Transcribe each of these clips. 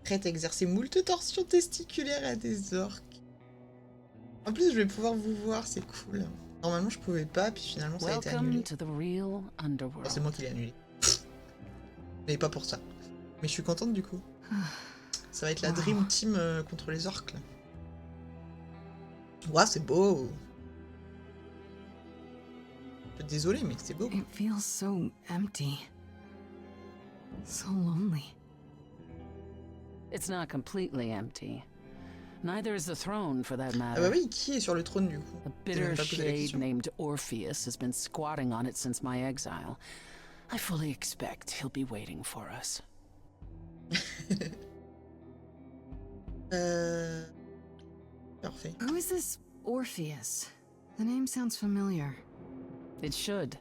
Prête à exercer moult torsions testiculaires à des orques. En plus, je vais pouvoir vous voir, c'est cool. Normalement, je pouvais pas, puis finalement, ça a été annulé. Enfin, c'est moi qui l'ai annulé. Mais pas pour ça. Mais je suis contente du coup. Ça va être la Dream Team contre les orques, là. Ouah, c'est beau. Désolée, mais c'est beau. It feels so empty. So lonely. It's not completely empty. Neither is the throne, for that Ah matter. bah oui, qui est sur le trône du coup? A bitter shade named Orpheus has been squatting on it since my exile. I fully expect he'll be waiting for us. Parfait. Who is this Orpheus? The name sounds familiar. It should.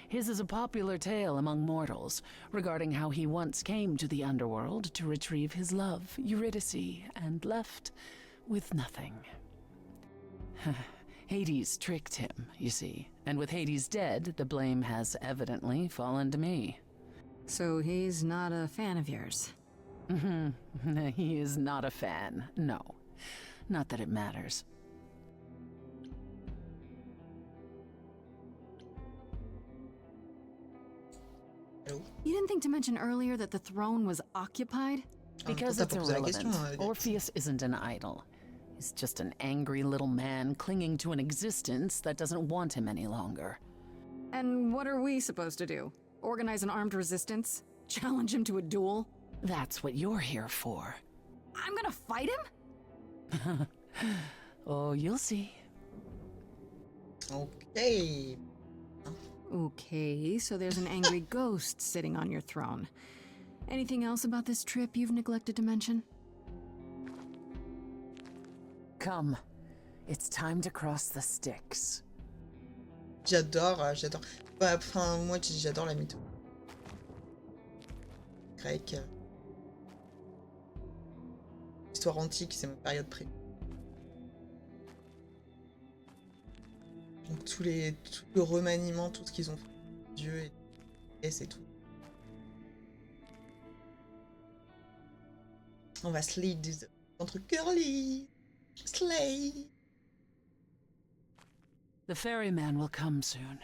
His is a popular tale among mortals, regarding how he once came to the underworld to retrieve his love, Eurydice, and left with nothing. Hades tricked him, you see, and with Hades dead, the blame has evidently fallen to me. So he's not a fan of yours? He is not a fan, no. Not that it matters. You didn't think to mention earlier that the throne was occupied? Because it's irrelevant. Orpheus isn't an idol. He's just an angry little man clinging to an existence that doesn't want him any longer. And what are we supposed to do? Organize an armed resistance? Challenge him to a duel? That's what you're here for. I'm gonna fight him? Oh, you'll see. Okay. Okay, so there's an angry ghost sitting on your throne. Anything else about this trip you've neglected to mention? Come. It's time to cross the Styx. J'adore. Bah, enfin, moi, j'adore la mytho grecque. Histoire antique, c'est ma période préférée. Donc tout le remaniement, tout ce qu'ils ont fait, Dieu et déesse et tout. On va slay contre Curly. Slay. The ferryman will come soon.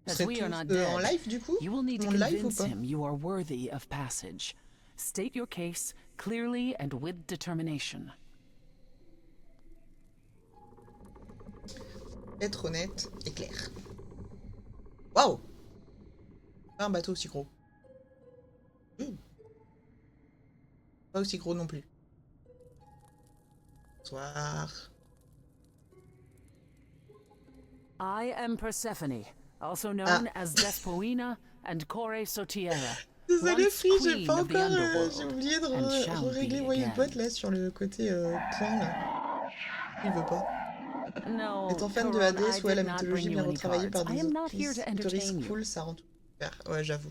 As Vous we are serez not tous dead, en live du coup? you will need to En live ou convince pas? him you are worthy of passage. State your case clearly and with determination. Être honnête et clair. Waouh! Pas un bateau aussi gros. Pas aussi gros non plus. Bonsoir. I am Persephone, also known as Despoina and Kore Sotiera. Désolé, once Free, j'ai queen pas of the encore. underworld, J'ai oublié de and shall régler be Voyez again. Pote là sur le côté point là. Il veut pas. No, Étant fan de Coron, Hades, I ouais, la did not mythologie bring you bien any retravaillée par cards. I des am not here to autoristes entertain you. cool, ça rend tout super. Ouais, j'avoue.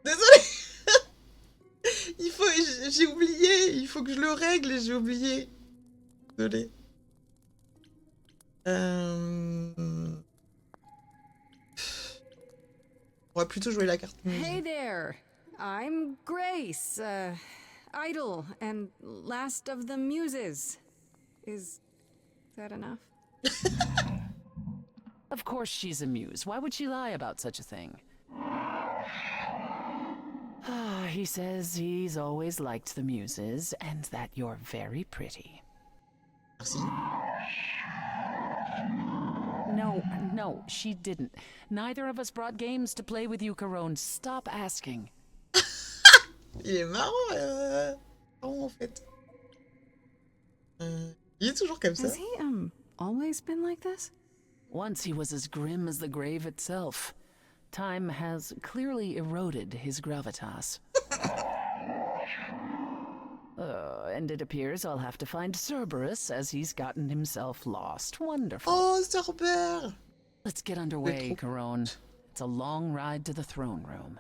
Désolé. J'ai oublié, il faut que je le règle et j'ai oublié. Désolé. On va plutôt jouer la carte musique. Hey there! I'm Grace, idol and last of the muses. Is that enough? Of course she's a muse. Why would she lie about such a thing? He says he's always liked the muses and that you're very pretty. Merci. No, she didn't. Neither of us brought games to play with you, Coron. Stop asking. Il est marrant, en fait. Il est toujours comme ça. Has he, always been like this? Once he was as grim as the grave itself. Time has clearly eroded his gravitas. And it appears I'll have to find Cerberus as he's gotten himself lost. Wonderful. Oh, Cerber! Let's get underway, Coron. It's a long ride to the throne room.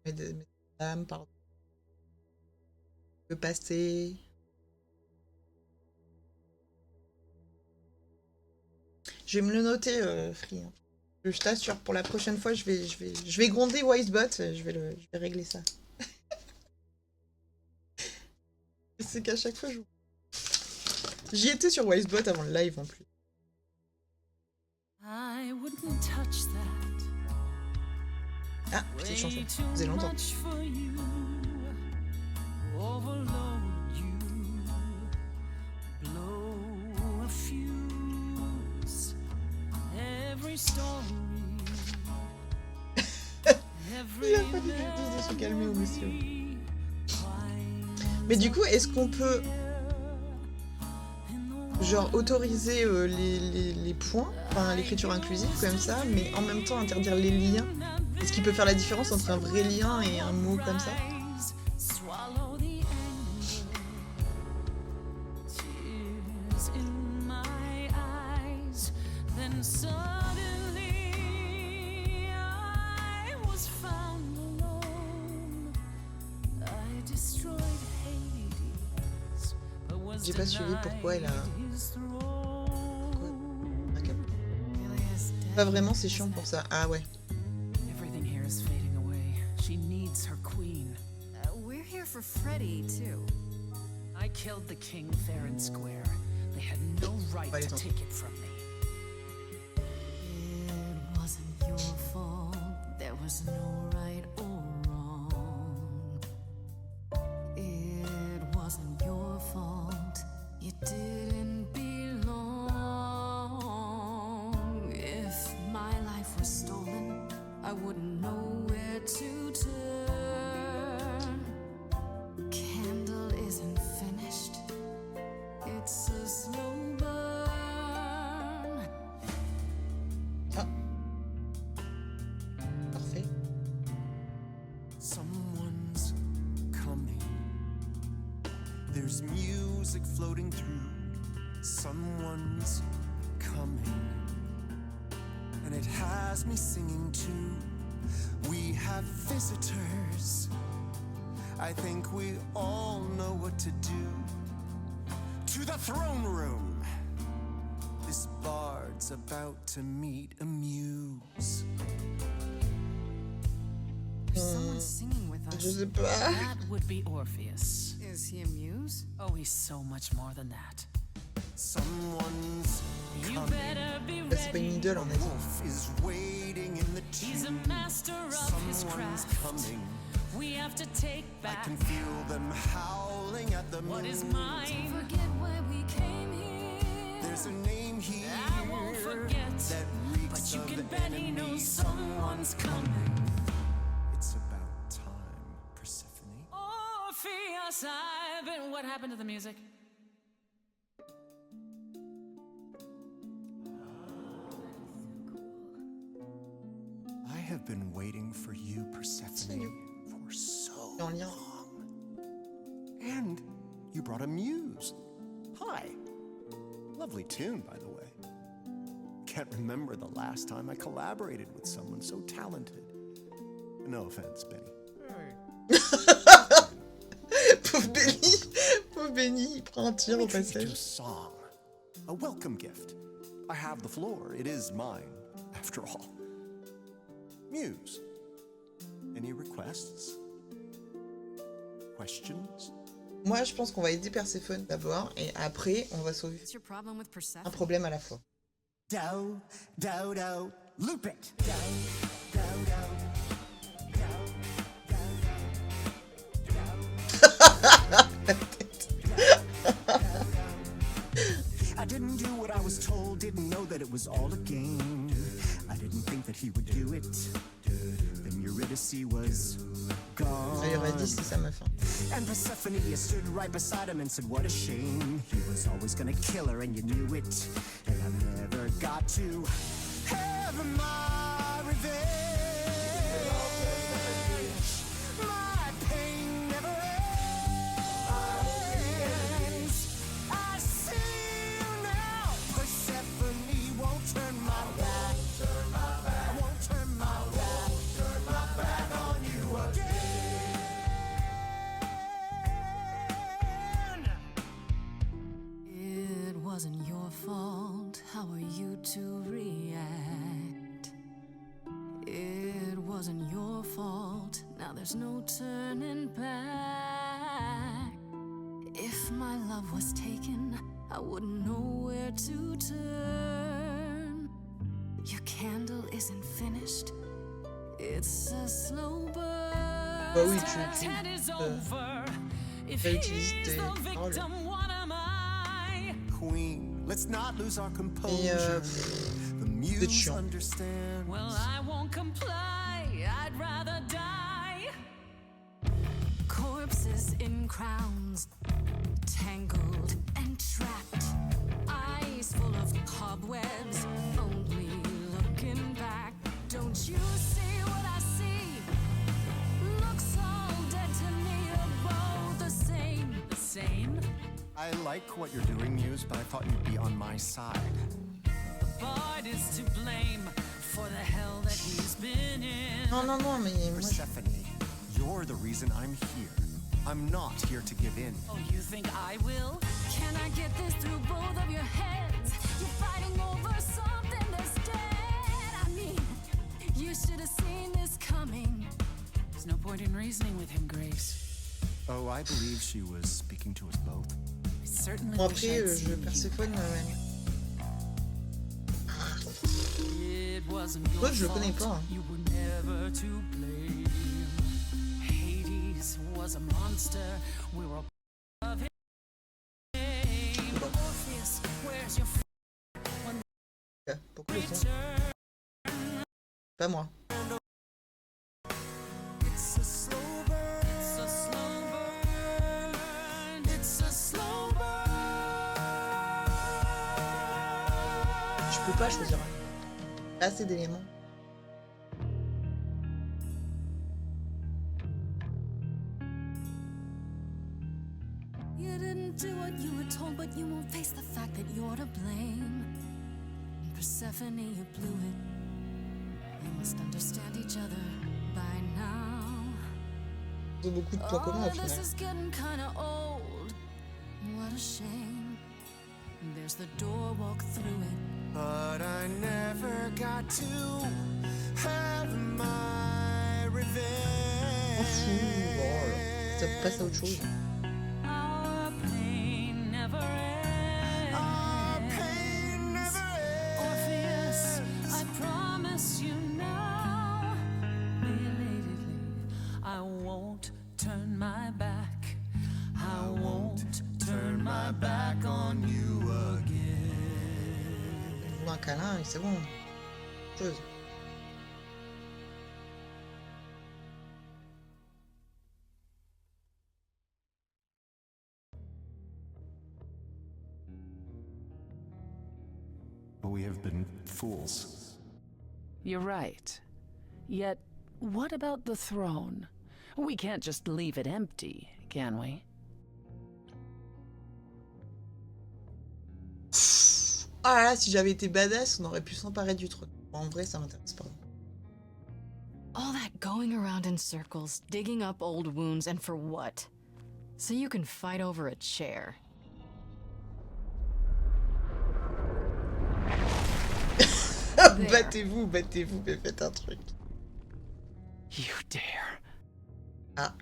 Mesdames, pardon. Je peux passer. Je vais me le noter, Free. Je t'assure, pour la prochaine fois, je vais gronder Wisebot, je vais régler ça. C'est qu'à chaque fois, j'y étais sur Wisebot avant le live en plus. Ah, petite chanson, vous allez l'entendre. Il a pas du tout de se calmer au monsieur. Mais du coup, est-ce qu'on peut genre autoriser les points, enfin l'écriture inclusive comme ça, mais en même temps interdire les liens? Est-ce qu'il peut faire la différence entre un vrai lien et un mot comme ça? J'ai pas suivi pourquoi elle a... Pas vraiment, c'est chiant pour ça. Ah ouais. We're here for Freddy, too. I killed the king fair and square. They had no right to take it from me. It wasn't your fault. There was no right or wrong. It wasn't your fault. You didn't belong. If my life was stolen, I wouldn't know where to turn. Candle isn't finished. It's a slow burn. Ah. Parfait. Someone's coming. There's music floating through. Someone's coming. And it has me singing too. We have visitors. I think we all know what to do. To the throne room. This bard's about to meet a muse. Someone's singing with us. Je sais pas. That would be Orpheus. Is he a muse? Oh, he's so much more than that. Someone's You coming. better be Bah, c'est pas une ready. idole en fait. Wolf is waiting in the He's a tune. master of his Someone's craft. coming. We have to take I back can feel them howling at the moon. what is mine. Forget why we came here. There's a name here I won't forget, that reeks but you of can bet he enemy. knows someone's coming. It's about time, Persephone. Orpheus, I've been... What happened to the music? I have been waiting for you, Persephone, for so En lien. long. And you brought a muse. Hi. Lovely tune, by the way. Can't remember the last time I collaborated with someone so talented. No offense, Benny. Pauvre Benny. Pauvre Benny, il prend un tir au Let me treat you to a passage. song. A welcome gift. I have the floor. It is mine, after all. Muse. Any requests? Questions? Moi, je pense qu'on va aider Perséphone d'abord, et après, on va sauver What's your problem with un Persephone? problème à la fois. Do, do, do, loop it. I didn't do what I was told, didn't know that it was all a game. I didn't think that he would do it. Then Eurydice was gone. Ah, il aurait dit, c'est ça ma fin. And Persephone stood right beside him and said, what a shame. He was always gonna kill her and you knew it. And I never got to have my revenge. My pain never ends. I see you now. Persephone won't turn my back. I won't turn my back on you again. It wasn't your fault. How are you to react? wasn't your fault. Now there's no turning back. If my love was taken, I wouldn't know where to turn. Your candle isn't finished. It's a slow burn. Bah oui, tu utilises tes paroles. Queen, let's not lose our composure. The muse understands. Well, I won't comply. I'd rather die. Corpses in crowns, tangled and trapped. Eyes full of cobwebs, only looking back. Don't you see what I see? Looks all dead to me, both the same. The same? I like what you're doing, Muse, but I thought you'd be on my side. The bard is to blame for the hell that he's been in. Non, non, non, mais moi... Persephone, you're the reason I'm here. I'm not here to give in. Oh, you think I will? Can I get this through both of your heads? You're fighting over something that's dead. I mean, you should have seen this coming. There's no point in reasoning with him, Grace. Oh, I believe she was speaking to us both. I certainly Bon, wish après, I'd je seen Perséphone... you. It wasn't your L'autre, je le connais fault. pas. You were never to blame. Hades was a monster. We were of him. Orpheus, where's your Pourquoi le son? Pas moi. It's a slow burn. It's a slow burn. It's a slow burn. Je peux pas choisir. Pas assez d'éléments. You didn't do what you were told, but you won't face the fact that you're to blame. Persephone, you blew it. You must understand each other by now. Ils ont beaucoup de points communs au This final. is getting kinda old. What a shame. There's the door, walk through it. But I never got to have my revenge. M'en fous, bon, ça passe à autre chose. Our pain never ends. Our pain never ends. Orpheus, I promise you now, belatedly, I won't turn my back. I won't turn my back on you again. Ou un câlin et c'est bon. Chose. We have been fools. You're right. Yet, what about the throne? We can't just leave it empty, can we? Ah là, si j'avais été badass, on aurait pu s'emparer du truc. Bon, en vrai, ça m'intéresse pas. All that going around in circles, digging up old wounds, and for what? So you can fight over a chair. Battez-vous, battez-vous, mais faites un truc. You dare. Ah.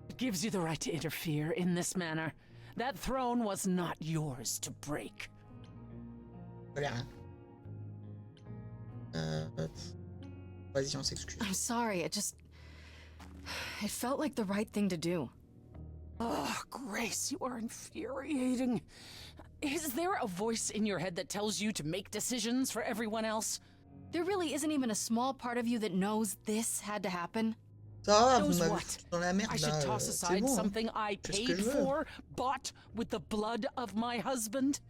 It gives you the right to interfere in this manner. That throne was not yours to break. Voilà. Vas-y, on s'excuse. I'm sorry, it felt like the right thing to do. Oh, Grace, you are infuriating. Is there a voice in your head that tells you to make decisions for everyone else? There really isn't even a small part of you that knows this had to happen. Ça va, vous Knows m'avez what? foutu dans la merde I should là. toss C'est aside bon. something I Fais ce que paid je veux. for, bought with the blood of my husband?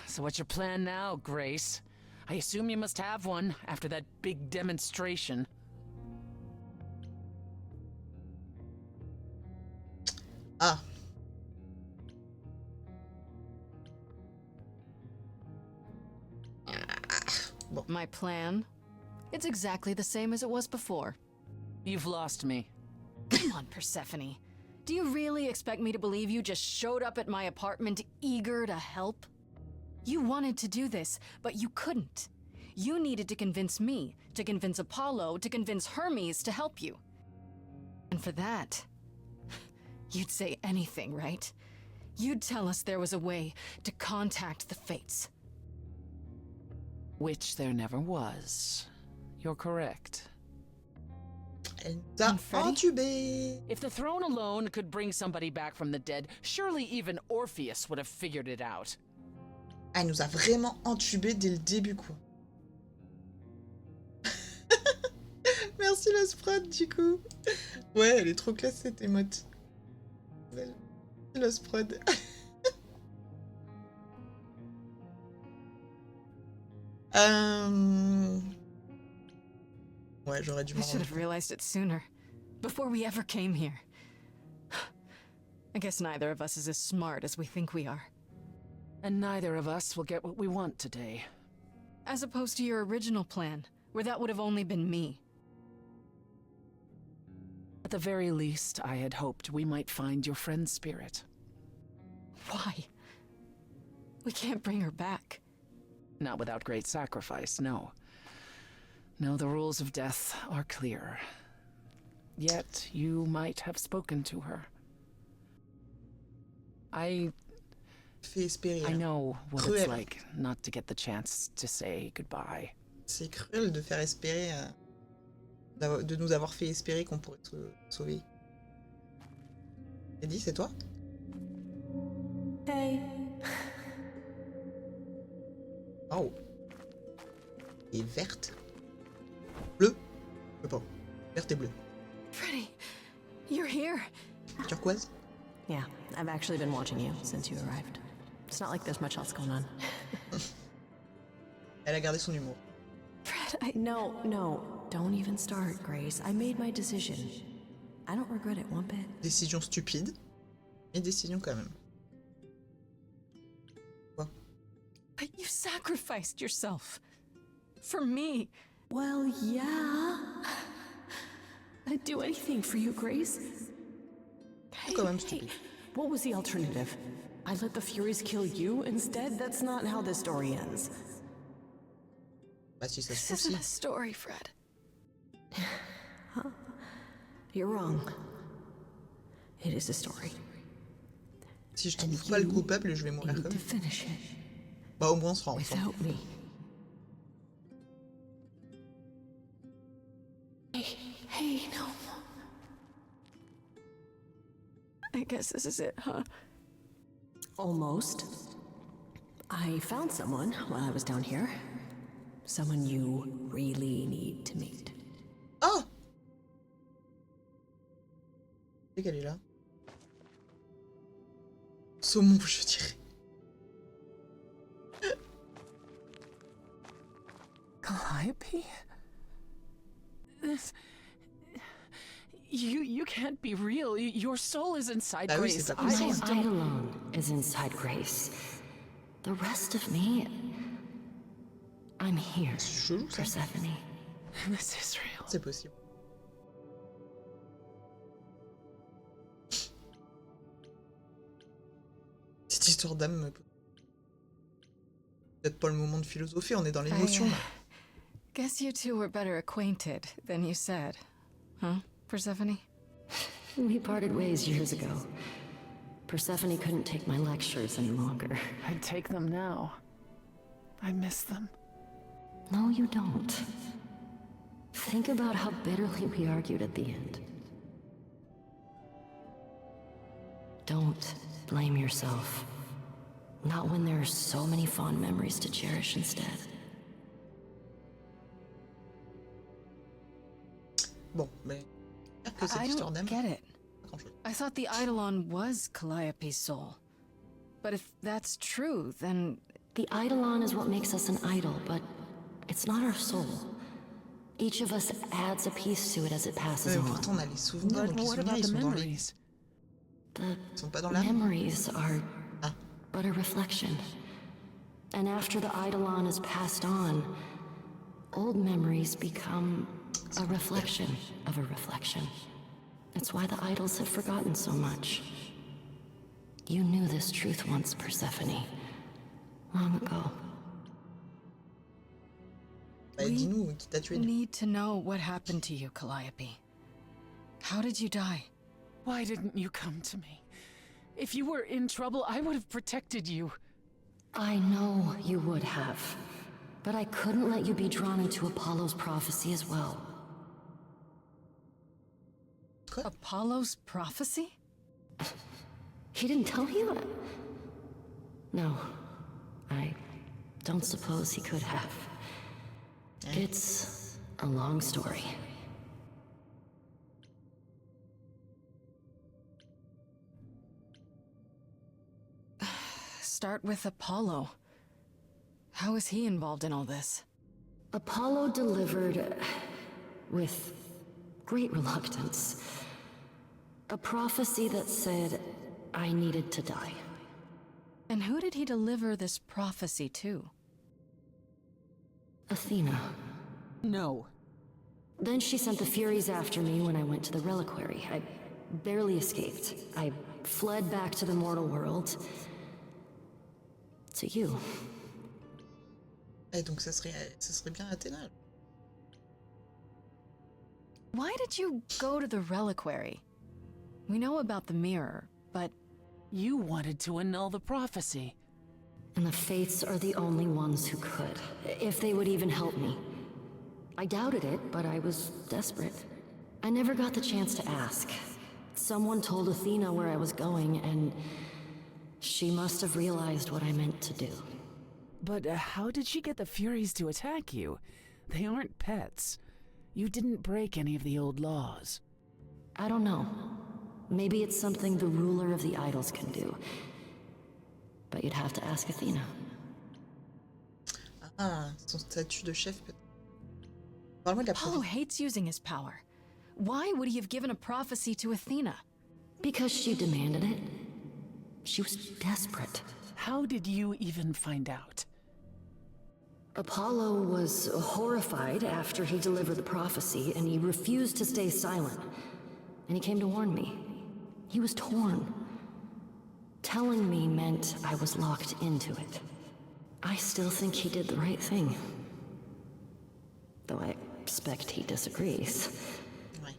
So what's your plan now, Grace? I assume you must have one after that big demonstration. Ah. Bon. My plan? It's exactly the same as it was before. You've lost me. Come on, Persephone. Do you really expect me to believe you just showed up at my apartment eager to help? You wanted to do this, but you couldn't. You needed to convince me, to convince Apollo, to convince Hermes to help you. And for that, you'd say anything, right? You'd tell us there was a way to contact the fates. Which there never was. You're correct. Elle t'a entubé. If the throne alone could bring somebody back from the dead, surely even Orpheus would have figured it out. Elle nous a vraiment entubé dès le début, quoi. Merci la Sprod, du coup. Ouais, elle est trop classe, cette émote. La Sprod. Ouais, j'aurais dû m'en I should have realized it sooner, before we ever came here. I guess neither of us is as smart as we think we are. And neither of us will get what we want today. As opposed to your original plan, where that would have only been me. At the very least, I had hoped we might find your friend's spirit. Why? We can't bring her back. Not without great sacrifice, no. No, the rules of death are clear. Yet, you might have spoken to her. I know what it's like not to get the chance to say goodbye. C'est cruel de faire espérer, de nous avoir fait espérer qu'on pourrait se sauver. Eddie, c'est toi? Hey. Oh. Et verte. Bleu. Je sais pas. Verte et bleue. Freddy, you're here. Turquoise. Yeah, I've actually been watching you since you arrived. It's not like there's much else going on. Elle a gardé son humour. Fred, No, don't even start, Grace. I made my decision. I don't regret it one bit. Décision stupide, mais décision quand même. Quoi? But you sacrificed yourself. For me. Well, yeah. I'd do anything for you, Grace. Quand même stupide. What was the alternative? I let the Furies kill you instead? That's not how this story ends. Bah si ça se This trouve, isn't a si. story, Fred. Huh? You're wrong. It is a story. Si je trouve pas le coupable, je vais mourir Need comme. to finish it Bah au moins on sera ensemble. without me. Hey, no. I guess this is it, huh? Almost. I found someone while I was down here. Someone you really need to meet. Oh! C'est qu'elle est là. Saumon, je dirais. Calliope? This... You can't be real. Your soul is inside Bah oui, Grace. c'est pas I possible. just I don't... alone is inside Grace. The rest of me... I'm here, C'est chelou ça. Persephone. This is real. C'est possible. Cette histoire d'âme me... Peut-être pas le moment de philosopher, on est dans l'émotion là. Guess you two were better acquainted than you said. Huh, Persephone? We parted ways years ago. Persephone couldn't take my lectures any longer. I'd take them now. I miss them. No, you don't. Think about how bitterly we argued at the end. Don't blame yourself. Not when there are so many fond memories to cherish instead. Bon, mais... j'espère que cette I histoire don't d'âme... get it. Pas grand-chose. I thought the Eidolon was Calliope's soul. But if that's true, then... The Eidolon is what makes us an idol, but it's not our soul. Each of us adds a piece to it as it passes on. Pourtant on a les souvenirs, But donc les what souvenirs about ils the sont dans les... memories? The Ils sont pas dans l'âme. memories are Ah. but a reflection. And after the Eidolon is passed on, old memories become a reflection of a reflection. It's why the idols have forgotten so much. You knew this truth once, Persephone. long ago. Bah, dis-nous qui t'a tué. We need to know what happened to you, Calliope. How did you die? Why didn't you come to me? If you were in trouble, I would have protected you. I know you would have, but I couldn't let you be drawn into Apollo's prophecy as well. Apollo's prophecy? He didn't tell you? No, I don't suppose he could have. It's a long story. Start with Apollo. How is he involved in all this? Apollo delivered, with great reluctance, a prophecy that said I needed to die. And who did he deliver this prophecy to? Athena. No. Then she sent the Furies after me when I went to the reliquary. I barely escaped. I fled back to the mortal world. To you. Et donc ça serait bien Athéna. Why did you go to the reliquary? We know about the mirror, but... You wanted to annul the prophecy. And the Fates are the only ones who could, if they would even help me. I doubted it, but I was desperate. I never got the chance to ask. Someone told Athena where I was going, and she must have realized what I meant to do. But how did she get the Furies to attack you? They aren't pets. You didn't break any of the old laws. I don't know. Maybe it's something the ruler of the idols can do. But you'd have to ask Athena. Ah, son statut de chef peut-être. Parle-moi de la Apollo hates using his power. Why would he have given a prophecy to Athena? Because she demanded it. She was desperate. How did you even find out? Apollo was horrified after he delivered the prophecy, and he refused to stay silent. And he came to warn me. He was torn. Telling me meant I was locked into it. I still think he did the right thing. Though I expect he disagrees. Ouais.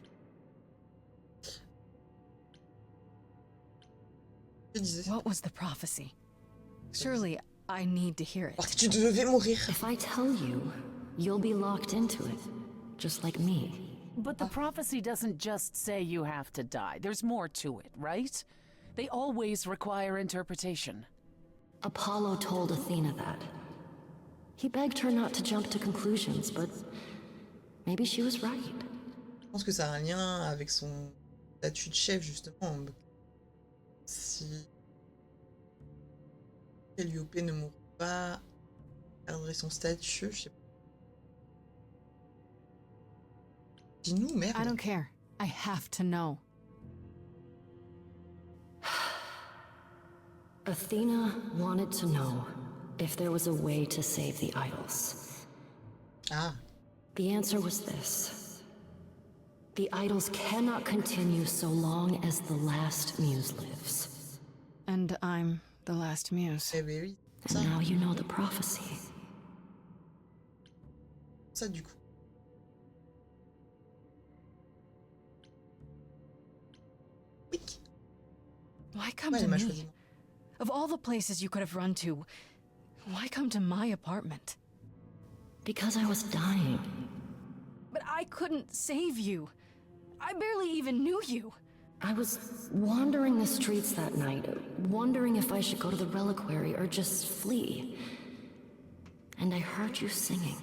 Je disais. What was the prophecy? Surely I need to hear Alors it. que tu devais mourir. If I tell you, you'll be locked into it. Just like me. But the prophecy doesn't just say you have to die. There's more to it, right? They always require interpretation. Apollo told Athena that. He begged her not to jump to conclusions, but maybe she was right. Je pense que ça a un lien avec son statut de chef, justement. Si Calliope ne mourrait pas, perdrait son statut, je sais pas. Dis-nous, merde. I don't care. I have to know. Athena wanted to know if there was a way to save the idols. Ah, The answer was this. The idols cannot continue so long as the last muse lives. And I'm the last muse. eh ben oui. And now you know the prophecy. Ça, du coup. Oui. Why come Ouais, to elle m'a me? choisi. Of all the places you could have run to, why come to my apartment? Because I was dying. But I couldn't save you. I barely even knew you. I was wandering the streets that night, wondering if I should go to the reliquary or just flee. And I heard you singing.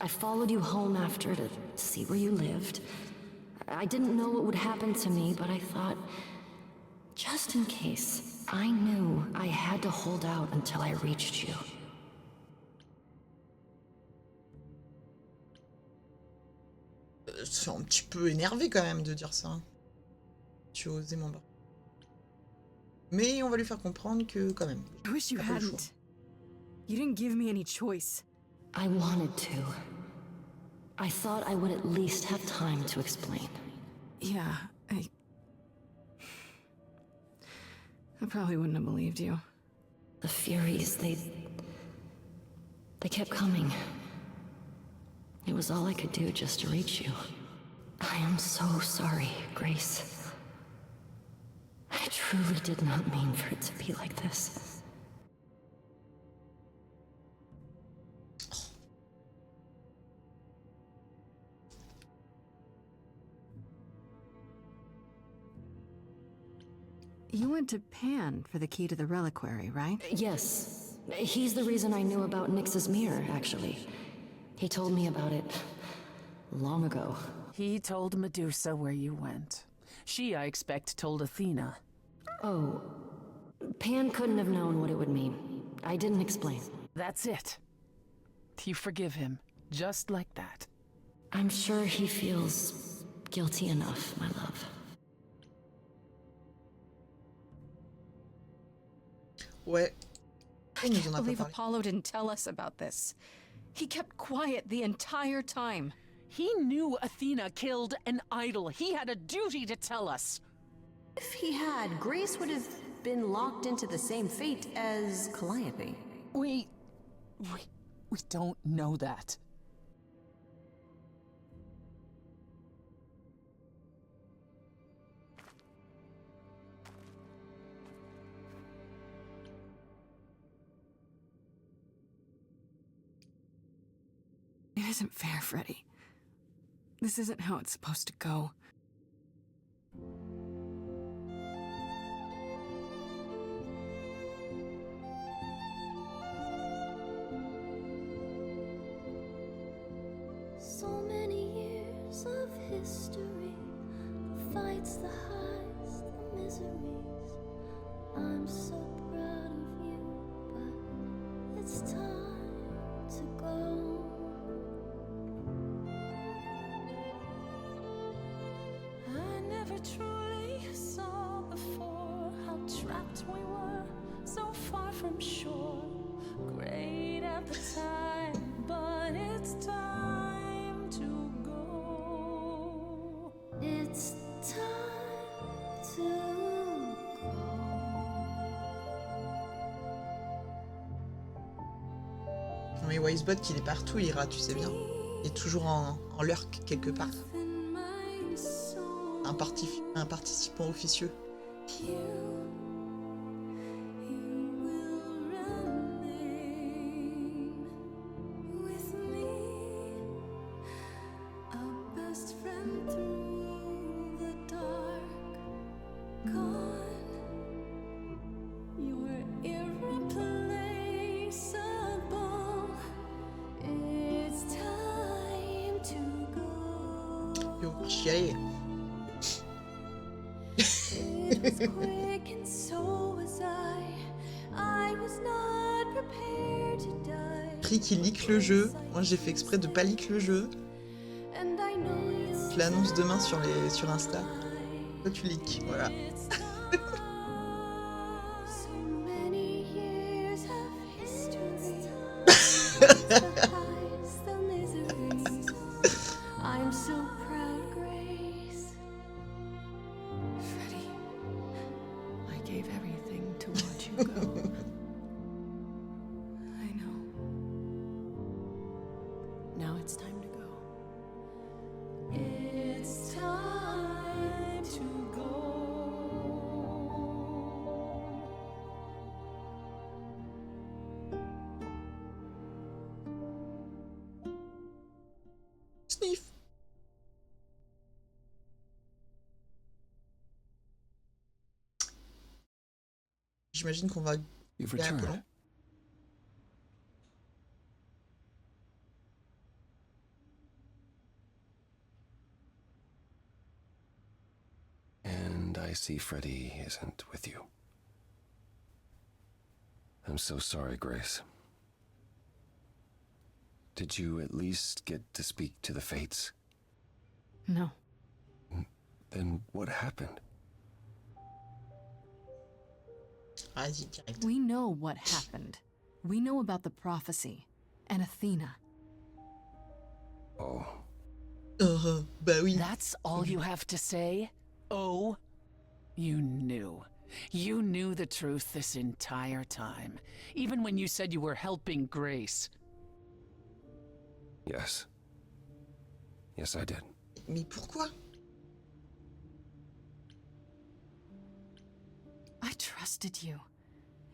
I followed you home after to see where you lived. I didn't know what would happen to me, but I thought, just in case, I knew I had to hold out until I reached you. C'est un petit peu énervé quand même de dire ça. Hein. Tu as osé m'embarquer. Mais on va lui faire comprendre que quand même. I wish you T'as pas le choix. hadn't. You didn't give me any choice. I wanted to. I thought I would at least have time to explain. Yeah, I probably wouldn't have believed you. The Furies, they They kept coming. It was all I could do just to reach you. I am so sorry, Grace. I truly did not mean for it to be like this. You went to Pan for the key to the reliquary, right? Yes. He's the reason I knew about Nyx's mirror, actually. He told me about it long ago. He told Medusa where you went. She, I expect, told Athena. Oh. Pan couldn't have known what it would mean. I didn't explain. That's it. You forgive him, just like that. I'm sure he feels guilty enough, my love. Ouais. I can't believe Apollo didn't tell us about this. He kept quiet the entire time. He knew Athena killed an idol. He had a duty to tell us. If he had, Grace would have been locked into the same fate as Calliope. We don't know that. It isn't fair, Freddy. This isn't how it's supposed to go. So many years of history, the fights, the highs, the miseries. I'm so proud of you, but it's time to go. I never truly saw before how trapped we were, so far from shore. Great at the time, but it's time to go. It's time to go. Mais Wisebot, il est partout, Ira, tu sais bien. Il est toujours en lurk quelque part. Un participant officieux. Yo, chialer. Pris qui leak le jeu. Moi j'ai fait exprès de pas leak le jeu. Je l'annonce demain sur Insta. Toi tu leak, voilà. Sniff. J'imagine qu'on va... You've returned. And I see Freddy isn't with you. I'm so sorry, Grace. Did you at least get to speak to the Fates? No. Then what happened? We know what happened. We know about the prophecy and Athena. Oh. Bah oui. That's all you have to say? Oh? You knew. You knew the truth this entire time. Even when you said you were helping Grace. Yes. Yes, I did. Mais pourquoi? I trusted you.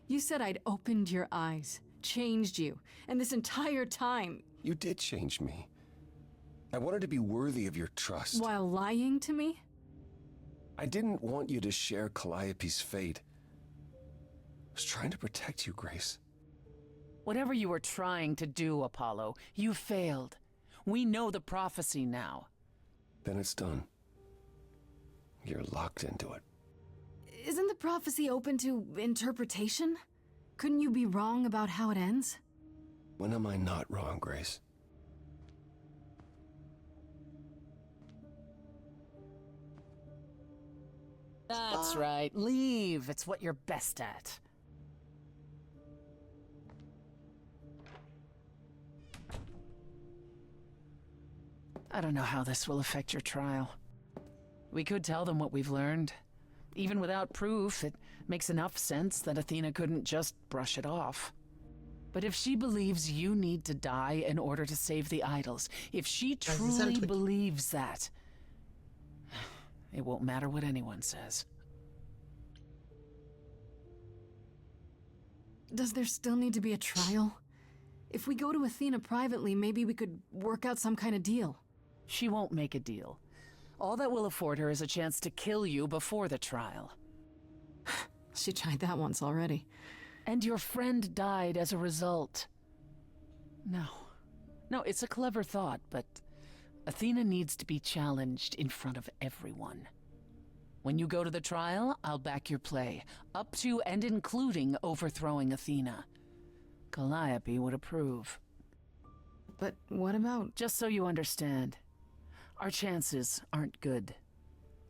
You said I'd opened your eyes, changed you, and this entire time... You did change me. I wanted to be worthy of your trust. While lying to me? I didn't want you to share Calliope's fate. I was trying to protect you, Grace. Whatever you were trying to do, Apollo, you failed. We know the prophecy now. Then it's done. You're locked into it. Isn't the prophecy open to interpretation? Couldn't you be wrong about how it ends? When am I not wrong, Grace? That's right. Leave. It's what you're best at. I don't know how this will affect your trial. We could tell them what we've learned. Even without proof, it makes enough sense that Athena couldn't just brush it off. But if she believes you need to die in order to save the idols, if she truly believes that, it won't matter what anyone says. Does there still need to be a trial? If we go to Athena privately, maybe we could work out some kind of deal. She won't make a deal. All that will afford her is a chance to kill you before the trial. She tried that once already. And your friend died as a result. No, it's a clever thought, but Athena needs to be challenged in front of everyone. When you go to the trial, I'll back your play, up to and including overthrowing Athena. Calliope would approve. But what about... Just so you understand, our chances aren't good.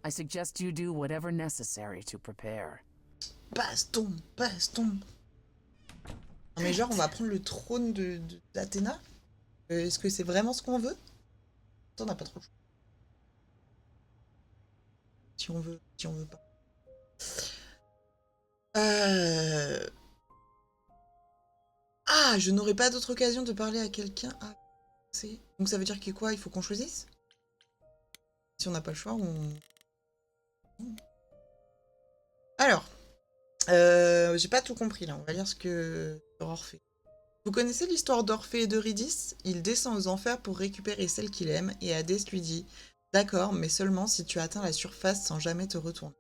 I suggest you do whatever necessary to prepare. Baston. Non mais genre, on va prendre le trône d'Athéna? Est-ce que c'est vraiment ce qu'on veut? On n'a pas trop le choix. Si on veut pas. Ah, je n'aurai pas d'autre occasion de parler à quelqu'un. Ah, c'est... Donc ça veut dire que quoi? Il faut qu'on choisisse? Si on n'a pas le choix, on... Alors, j'ai pas tout compris là. On va lire ce que Orphée. Vous connaissez l'histoire d'Orphée et d'Eurydice? Il descend aux enfers pour récupérer celle qu'il aime et Hadès lui dit « D'accord, mais seulement si tu atteins la surface sans jamais te retourner. »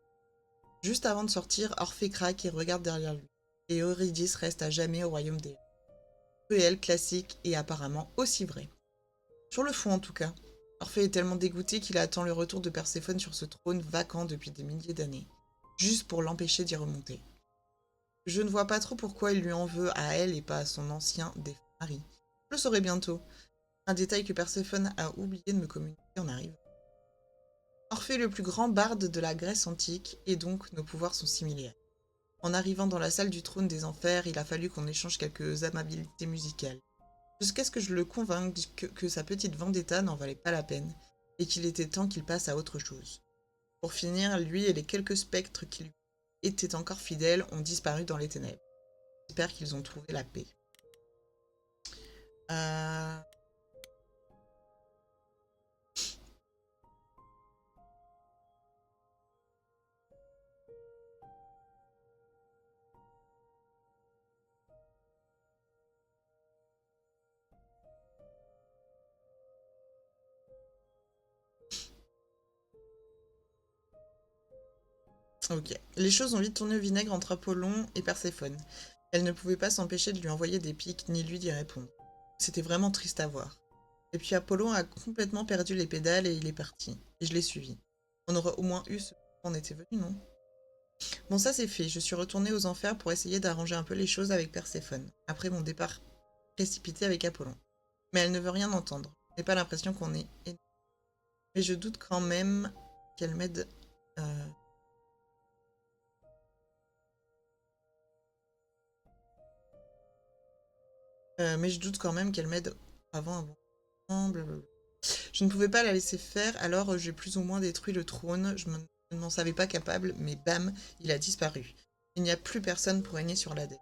Juste avant de sortir, Orphée craque et regarde derrière lui. Et Eurydice reste à jamais au royaume des... Cruel, classique et apparemment aussi vrai. Sur le fond en tout cas. Orphée est tellement dégoûté qu'il attend le retour de Perséphone sur ce trône vacant depuis des milliers d'années, juste pour l'empêcher d'y remonter. Je ne vois pas trop pourquoi il lui en veut à elle et pas à son ancien défunt mari. Je le saurai bientôt. Un détail que Perséphone a oublié de me communiquer en arrive. Orphée est le plus grand barde de la Grèce antique, et donc nos pouvoirs sont similaires. En arrivant dans la salle du trône des enfers, il a fallu qu'on échange quelques amabilités musicales. Jusqu'à ce que je le convainque que sa petite vendetta n'en valait pas la peine, et qu'il était temps qu'il passe à autre chose. Pour finir, lui et les quelques spectres qui lui étaient encore fidèles ont disparu dans les ténèbres. J'espère qu'ils ont trouvé la paix. Ok. Les choses ont vite tourné au vinaigre entre Apollon et Perséphone. Elle ne pouvait pas s'empêcher de lui envoyer des piques, ni lui d'y répondre. C'était vraiment triste à voir. Et puis Apollon a complètement perdu les pédales et il est parti. Et je l'ai suivi. On aurait au moins eu ce qu'on était venu, non? Bon, ça c'est fait. Je suis retournée aux enfers pour essayer d'arranger un peu les choses avec Perséphone, après mon départ précipité avec Apollon. Mais elle ne veut rien entendre. Je n'ai pas l'impression qu'on est... Mais je doute quand même qu'elle m'aide... mais je doute quand même qu'elle m'aide avant un bon... Je ne pouvais pas la laisser faire, alors j'ai plus ou moins détruit le trône. Je ne m'en savais pas capable, mais bam, il a disparu. Il n'y a plus personne pour régner sur l'Hadès.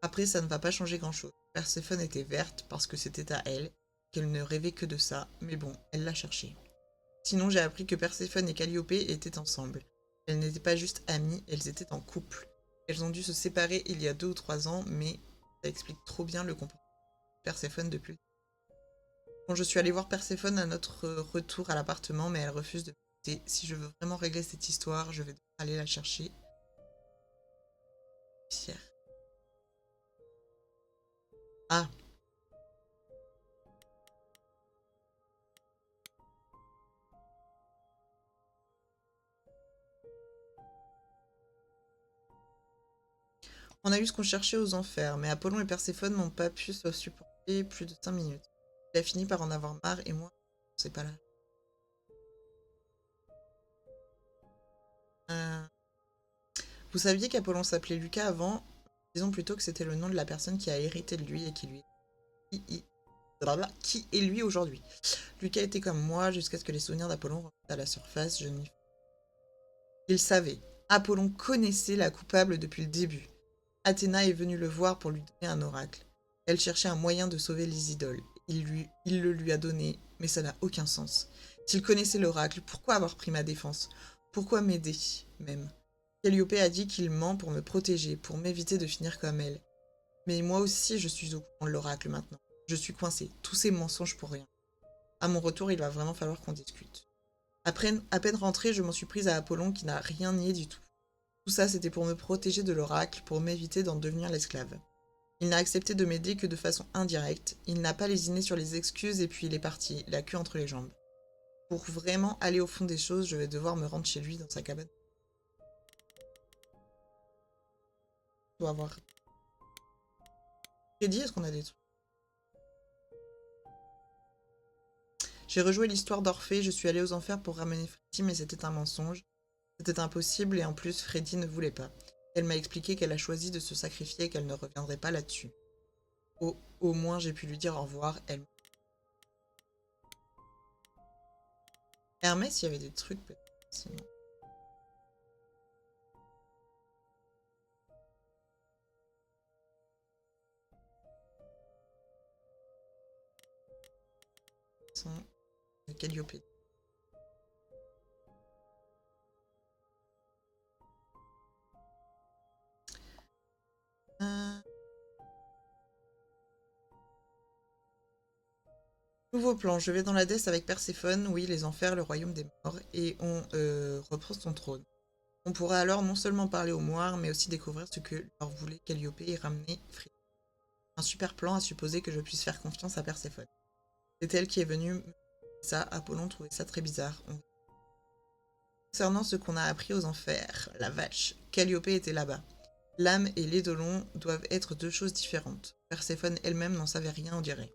Après, ça ne va pas changer grand-chose. Perséphone était verte parce que c'était à elle. qu'elle ne rêvait que de ça, mais bon, elle l'a cherché. Sinon, j'ai appris que Perséphone et Calliope étaient ensemble. Elles n'étaient pas juste amies, elles étaient en couple. Elles ont dû se séparer il y a 2 ou 3 ans, mais ça explique trop bien le comportement de Perséphone depuis le début. Bon, je suis allée voir Perséphone à notre retour à l'appartement, mais elle refuse de m'écouter. Si je veux vraiment régler cette histoire, je vais devoir aller la chercher. Pierre. Ah. On a eu ce qu'on cherchait aux enfers, mais Apollon et Perséphone n'ont pas pu se supporter plus de 5 minutes. Il a fini par en avoir marre et moi, c'est pas là. Vous saviez qu'Apollon s'appelait Lucas avant? Disons plutôt que c'était le nom de la personne qui a hérité de lui et qui est lui aujourd'hui. Lucas était comme moi jusqu'à ce que les souvenirs d'Apollon remontent à la surface. Il savait. Apollon connaissait la coupable depuis le début. Athéna est venue le voir pour lui donner un oracle. Elle cherchait un moyen de sauver les idoles. Il le lui a donné, mais ça n'a aucun sens. S'il connaissait l'oracle, pourquoi avoir pris ma défense? Pourquoi m'aider, même? Calliope a dit qu'il ment pour me protéger, pour m'éviter de finir comme elle. Mais moi aussi, je suis au courant de l'oracle maintenant. Je suis coincée. Tous ces mensonges pour rien. À mon retour, il va vraiment falloir qu'on discute. À peine rentrée, je m'en suis prise à Apollon qui n'a rien nié du tout. Tout ça, c'était pour me protéger de l'oracle, pour m'éviter d'en devenir l'esclave. Il n'a accepté de m'aider que de façon indirecte. Il n'a pas lésiné sur les excuses et puis il est parti, la queue entre les jambes. Pour vraiment aller au fond des choses, je vais devoir me rendre chez lui dans sa cabane. Je dois avoir... J'ai dit, est-ce qu'on a des trucs? J'ai rejoué l'histoire d'Orphée, je suis allée aux enfers pour ramener Freddy, mais c'était un mensonge. C'était impossible et en plus, Freddy ne voulait pas. Elle m'a expliqué qu'elle a choisi de se sacrifier et qu'elle ne reviendrait pas là-dessus. Au moins, j'ai pu lui dire au revoir, elle... Hermès, il y avait des trucs peut-être, sinon... Calliope. Nouveau plan, je vais dans l'Hadès avec Perséphone, oui, les enfers, le royaume des morts, et on reprend son trône. On pourra alors non seulement parler aux moires, mais aussi découvrir ce que leur voulait Calliope et ramener Freddy. Un super plan à supposer que je puisse faire confiance à Perséphone. C'est elle qui est venue me dire ça, Apollon trouvait ça très bizarre. Concernant ce qu'on a appris aux enfers, la vache, Calliope était là-bas. L'âme et l'édolon doivent être 2 choses différentes. Perséphone elle-même n'en savait rien, on dirait.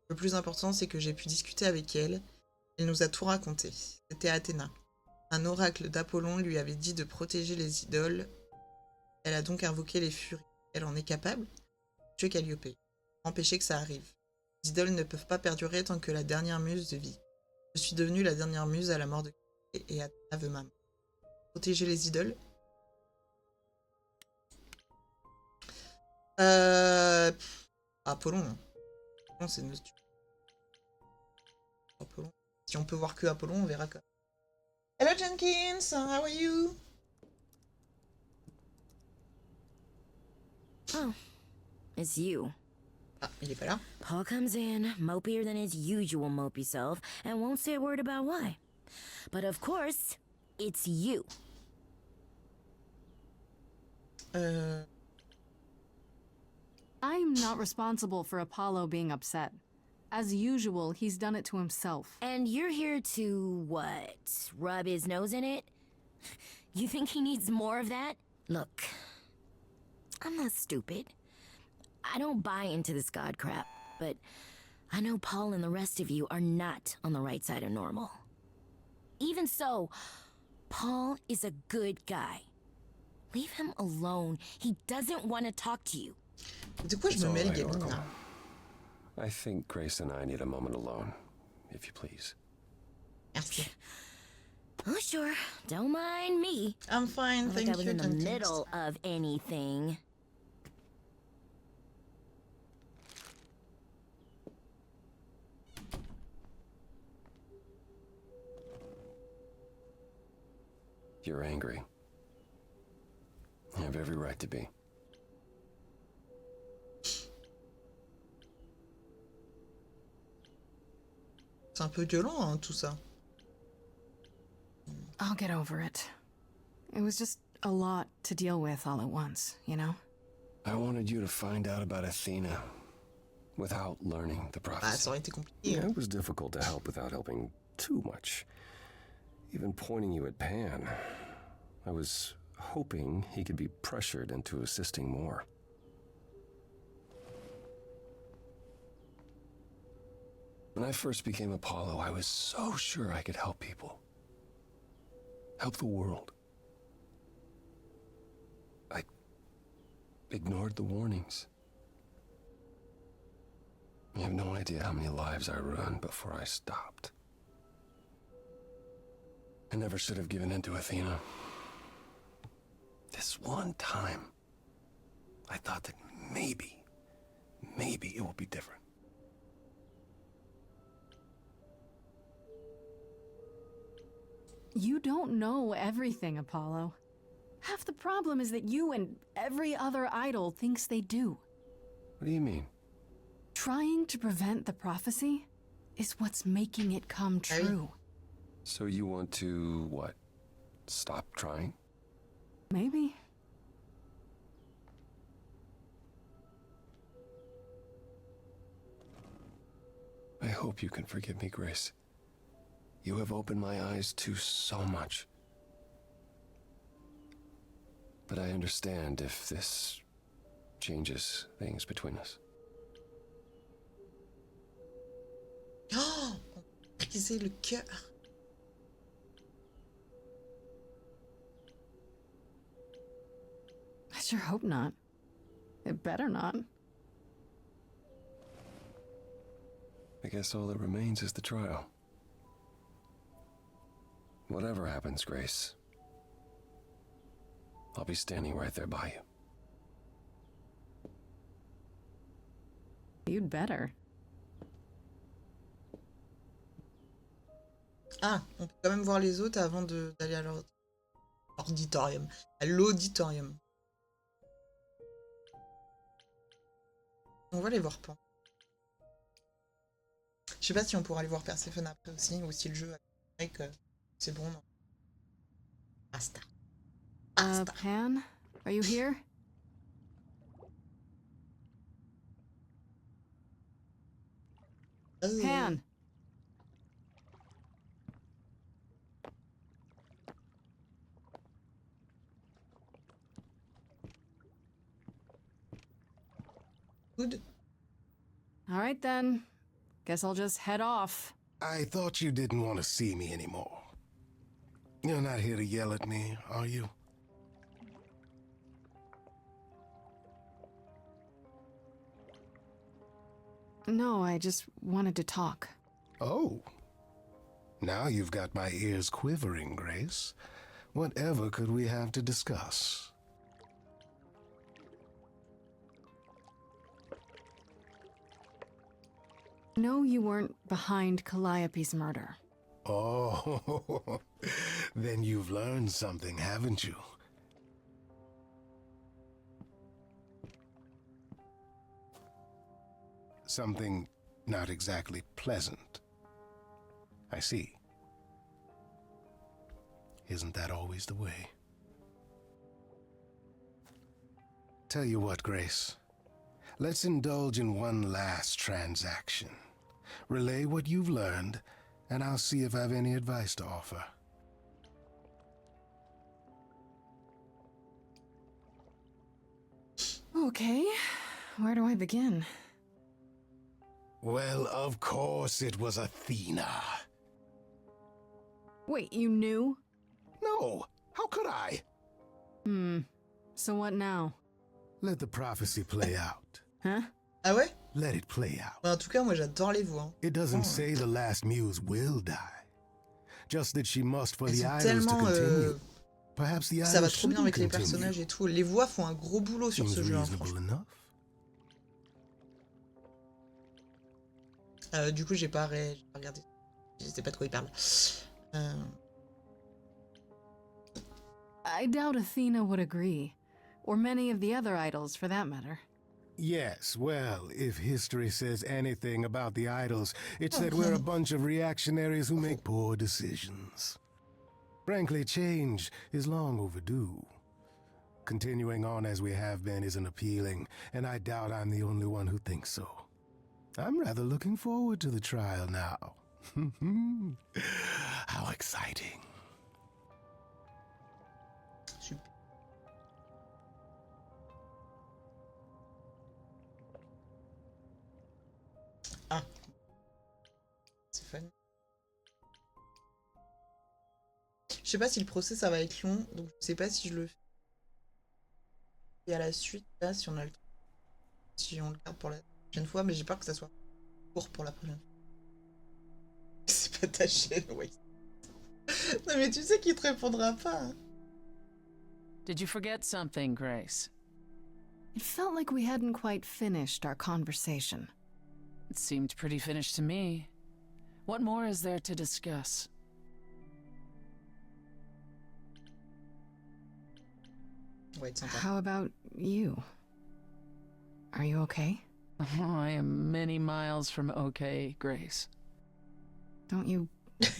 Le plus important, c'est que j'ai pu discuter avec elle. Elle nous a tout raconté. C'était Athéna. Un oracle d'Apollon lui avait dit de protéger les idoles. Elle a donc invoqué les furies. Elle en est capable? Tuer Calliope. Empêcher que ça arrive. Les idoles ne peuvent pas perdurer tant que la dernière muse de vie. Je suis devenue la dernière muse à la mort de Calliope et Athéna veut maman. Protéger les idoles? Apollon. Apollon, c'est notre... Apollon. Si on peut voir que Apollon, on verra que... Hello Jenkins, how are you? Oh, it's you. Ah, il est pas là. Paul comes in, mopier than his usual mopey self, and won't say a word about why. But of course, it's you. I'm not responsible for Apollo being upset. As usual, he's done it to himself. And you're here to, what, rub his nose in it? You think he needs more of that? Look, I'm not stupid. I don't buy into this god crap, but I know Paul and the rest of you are not on the right side of normal. Even so, Paul is a good guy. Leave him alone. He doesn't want to talk to you. De quoi je me mêle, gamine? I think Grace and I need a moment alone, if you please. Merci. Oh, sure. Don't mind me. I'm fine, thank you. I was in the middle of anything. You're angry. You have every right to be. C'est un peu violent, hein, tout ça. I'll get over it. It was just a lot to deal with all at once, you know? I wanted you to find out about Athena without learning the prophecy. Ah, ça aurait été compliqué. Yeah, it was difficult to help without helping too much. Even pointing you at Pan. I was hoping he could be pressured into assisting more. When I first became Apollo, I was so sure I could help people. Help the world. I ignored the warnings. You have no idea how many lives I ruined before I stopped. I never should have given in to Athena. This one time, I thought that maybe it will be different. You don't know everything, Apollo. Half the problem is that you and every other idol thinks they do. What do you mean? Trying to prevent the prophecy is what's making it come true. So you want to, what, stop trying? Maybe. I hope you can forgive me, Grace. You have opened my eyes to so much. But I understand if this changes things between us. Oh, on brisait le cœur. I sure hope not. It better not. I guess all that remains is the trial. Whatever happens, Grace, I'll be standing right there by you. You'd better. Ah, on peut quand même voir les autres avant d'aller à l'auditorium. À l'auditorium. On va les voir pas. Je sais pas si on pourra aller voir Perséphone après aussi, ou si le jeu avec que c'est bon. Non. Basta. Basta. Pan, are you here? Pan. Good. All right then. Guess I'll just head off. I thought you didn't want to see me anymore. You're not here to yell at me, are you? No, I just wanted to talk. Oh. Now you've got my ears quivering, Grace. Whatever could we have to discuss? No, you weren't behind Calliope's murder. Oh, then you've learned something, haven't you? Something not exactly pleasant. I see. Isn't that always the way? Tell you what, Grace. Let's indulge in one last transaction. Relay what you've learned, and I'll see if I've any advice to offer. Okay, where do I begin? Well, of course it was Athena. Wait, you knew? No, how could I? So what now? Let the prophecy play out. Huh? Ah ouais? Let it play out. En tout cas, moi j'adore les voix. It doesn't say the last muse will die. Just that she must for Elles the sont idols to tellement, continue. Perhaps the ça va idols trop bien shouldn't avec les continue. personnages et tout. Les voix font un gros boulot sur ce Seems jeu, hein, reasonable franchement. enough. Du coup, j'ai pas regardé. Je sais pas de quoi il parle. I doubt Athena would agree. Or many of the other idols, for that matter. Yes, well, if history says anything about the idols, it's that we're a bunch of reactionaries who make poor decisions. Frankly, change is long overdue. Continuing on as we have been isn't appealing, and I doubt I'm the only one who thinks so. I'm rather looking forward to the trial now. How exciting. Super. Ah. C'est fun. Je sais pas si le procès ça va être long, donc je sais pas si je le fais. Et à la suite, là, si on a le temps. Si on le garde pour la prochaine fois, mais j'ai peur que ça soit court pour la prochaine fois. C'est pas ta chaîne, ouais. Non mais tu sais qu'il te répondra pas. Hein. Did you forget something, Grace? It felt like we hadn't quite finished our conversation. It seemed pretty finished to me. What more is there to discuss? Wait, how about you? Are you okay? Oh, I am many miles from okay, Grace. Don't you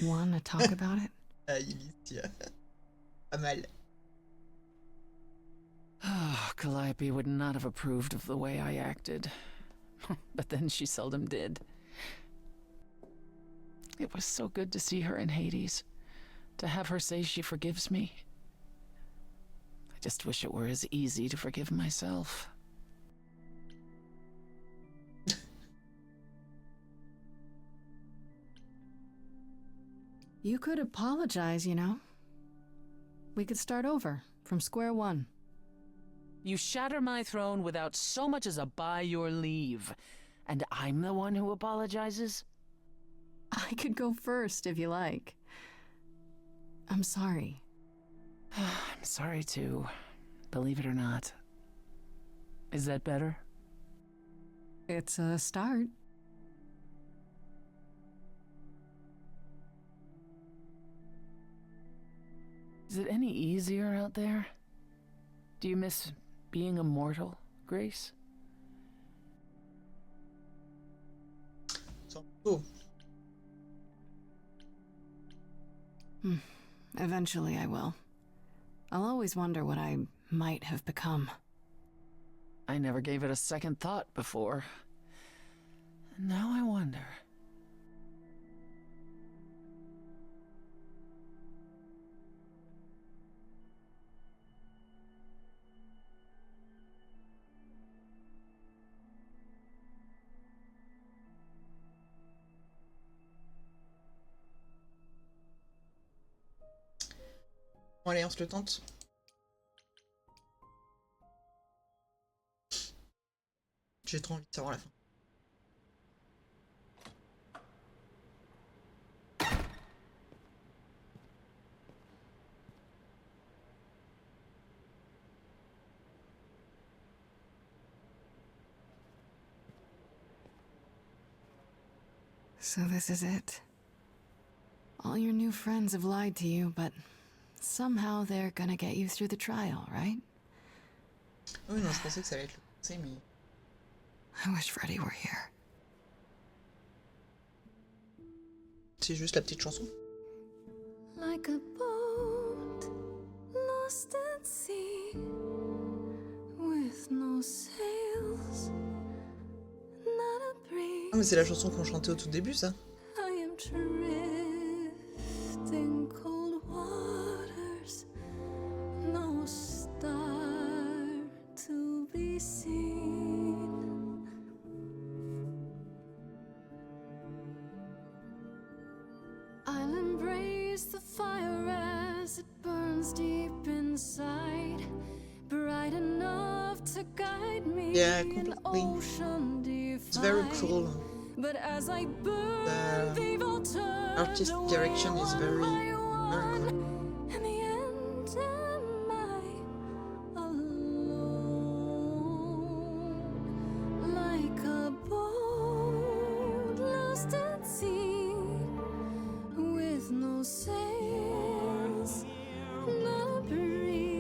want to talk about it? Ilicia. Pas mal. Oh, Calliope would not have approved of the way I acted. But then she seldom did. It was so good to see her in Hades. To have her say she forgives me. I just wish it were as easy to forgive myself. You could apologize, you know. We could start over, from square one. You shatter my throne without so much as a by your leave. And I'm the one who apologizes? I could go first, if you like. I'm sorry. I'm sorry too, believe it or not. Is that better? It's a start. Is it any easier out there? Do you miss being immortal, Grace? Oh. Eventually I will. I'll always wonder what I might have become. I never gave it a second thought before. And now I wonder. Bon allez, on se le tente. J'ai trop envie de savoir la fin. So this is it. All your new friends have lied to you, but somehow they're gonna get you through the trial, right? Oui, non, je pensais que ça allait être le procès, mais... I wish Freddie were here. C'est juste la petite chanson. Like a boat lost at sea with no sails, not a breeze. Ah mais c'est la chanson qu'on chantait au tout début, ça. I am drifting cold waters, no star to be seen. I'll embrace the fire as it burns deep inside, bright enough to guide me. Yeah, an completely. ocean It's very cool. but as I burn, they've all turned Artistic direction is very, very cool. in the end, am I alone? Like a boat lost at sea, with no sails, not a breeze.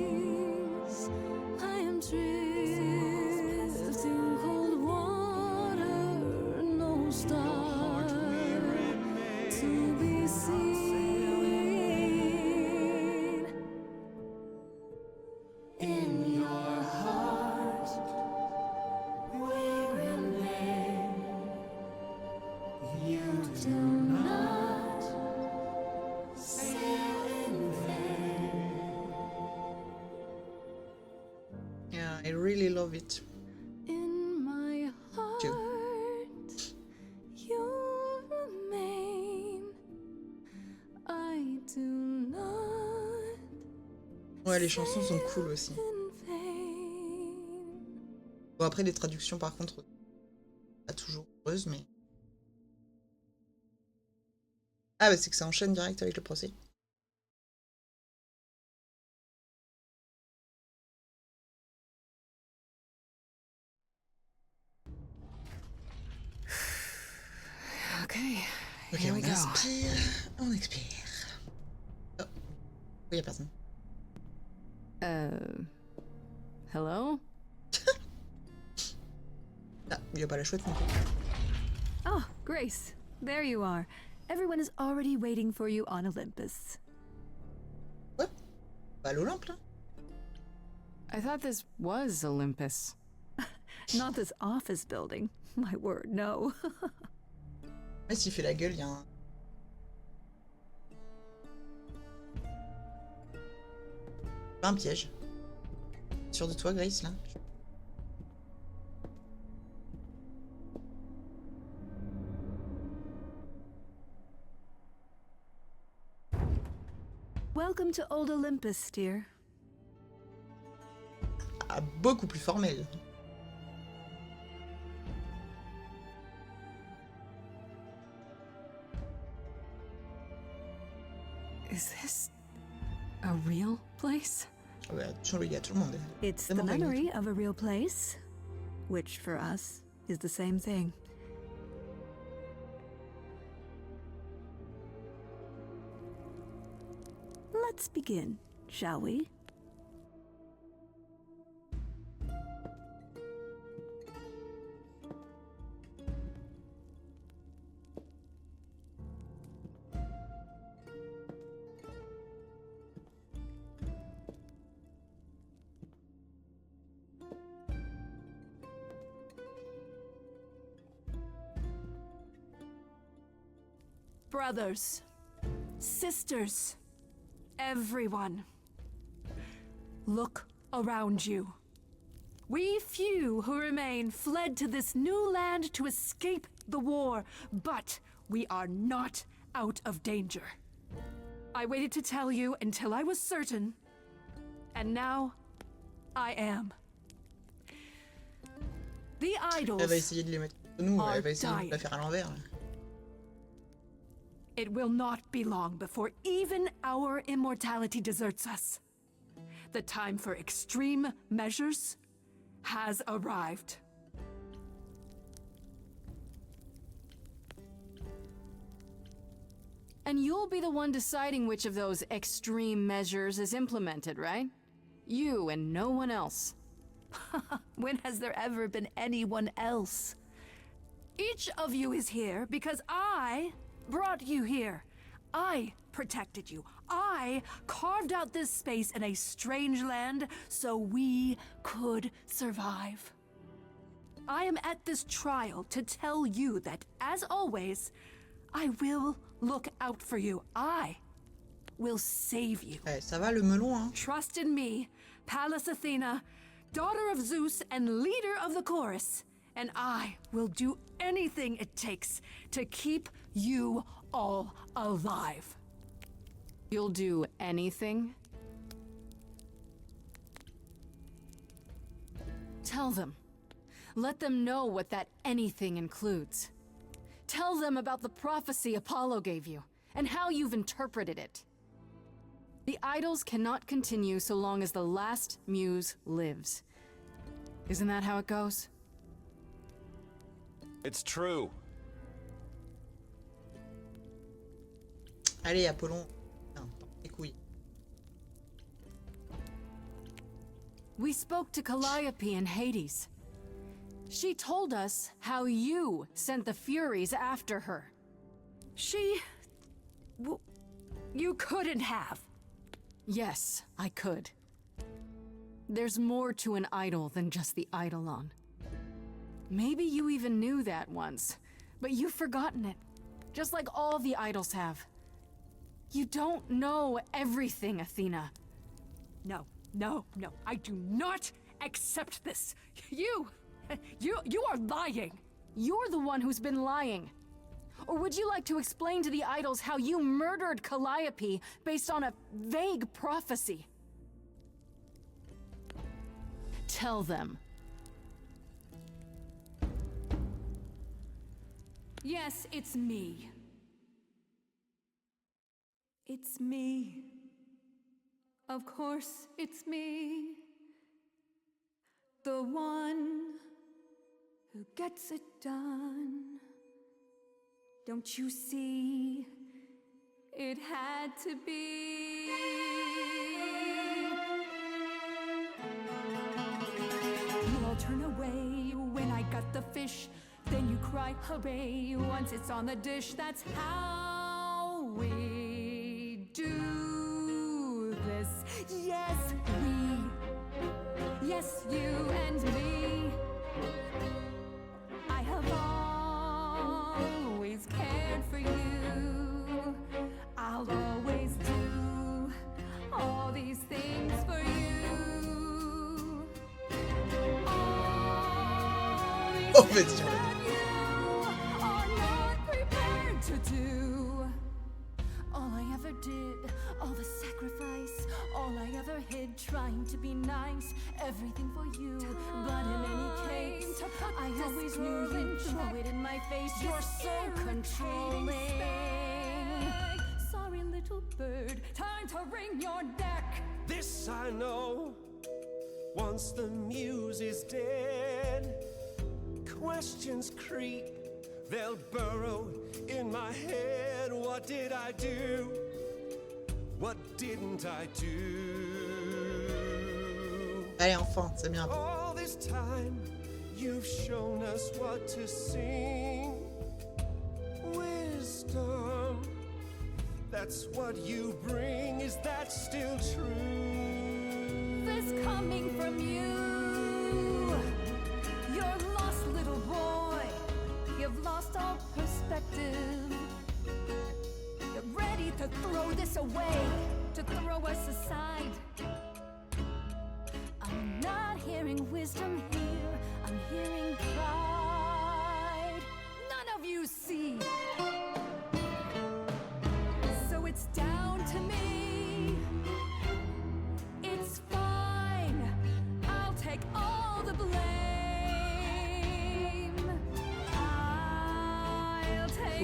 star to be seen in your heart. We remain. You do not sail in vain. Yeah, I really love it. In my heart, Too. you remain. I do not Ouais, les chansons sont cool aussi. in vain. Bon, après, les traductions, par contre, pas toujours heureuses, mais... Ah, bah c'est que ça enchaîne direct avec le procès. Okay, Ok, here we on go. inspire, on expire. Oh, oui, y a personne. Hello? Ah, y a pas la chouette non plus. Oh, Grace, there you are. Everyone is already waiting for you on Olympus. Ouais, bah l'Olympe, là. I thought this was Olympus. Not this office building. My word, no. Ouais, s'il fait la gueule, y a un... Pas un piège. Sûr de toi, Grace, là? Welcome to Old Olympus, dear. Ah, beaucoup plus formel. Is this a real place? Ah bah, attention, il y a tout le monde. It's the Vraiment rien du memory of a real place, which for us is the same thing. Let's begin, shall we? Brothers, sisters, everyone, look around you. We few who remain fled to this new land to escape the war, but we are not out of danger. I waited to tell you until I was certain, and now I am. The idols Elle va essayer de les mettre contre nous, elle va essayer de la faire à l'envers. It will not be long before even our immortality deserts us. The time for extreme measures has arrived. And you'll be the one deciding which of those extreme measures is implemented, right? You and no one else. When has there ever been anyone else? Each of you is here because I brought you here. I protected you. I carved out this space in a strange land so we could survive. I am at this trial to tell you that, as always, I will look out for you. I will save you. Ouais, ça va le melon, hein? Trust in me, Pallas Athena, daughter of Zeus and leader of the chorus, and I will do anything it takes to keep you all alive. You'll do anything? Tell them. Let them know what that anything includes. Tell them about the prophecy Apollo gave you, and how you've interpreted it. The idols cannot continue so long as the last muse lives. Isn't that how it goes? It's true. Allez, Apollon. Non, les couilles. We spoke to Calliope and Hades. She told us how you sent the Furies after her. You couldn't have. Yes, I could. There's more to an idol than just the eidolon. Maybe you even knew that once, but you've forgotten it, just like all the idols have. You don't know everything, Athena. No, I do not accept this. You are lying. You're the one who's been lying. Or would you like to explain to the idols how you murdered Calliope based on a vague prophecy? Tell them. Yes, it's me. It's me. Of course, it's me. The one who gets it done. Don't you see? It had to be. You all turn away when I got the fish. Then you cry, hooray, once it's on the dish. That's how we do this. Yes, we. Yes, you and me. I have always cared for you. I'll always do all these things for you. Oh, vas-y. All I ever did, all the sacrifice, all I ever hid, trying to be nice, everything for you. But in any case, I always knew you'd throw it in my face. You're so controlling. Sorry, little bird, time to wring your neck. This I know, once the muse is dead, questions creep. They'll burrow in my head. What did I do? What didn't I do? Allez, enfin, c'est bien. All this time, you've shown us what to sing. Wisdom, that's what you bring. Is that still true? This coming from you. You're lost, little boy. You've lost all perspective. You're ready to throw this away, to throw us aside. I'm not hearing wisdom here, I'm hearing pride. None of you see. So it's down to me. It's fine, I'll take all the blame.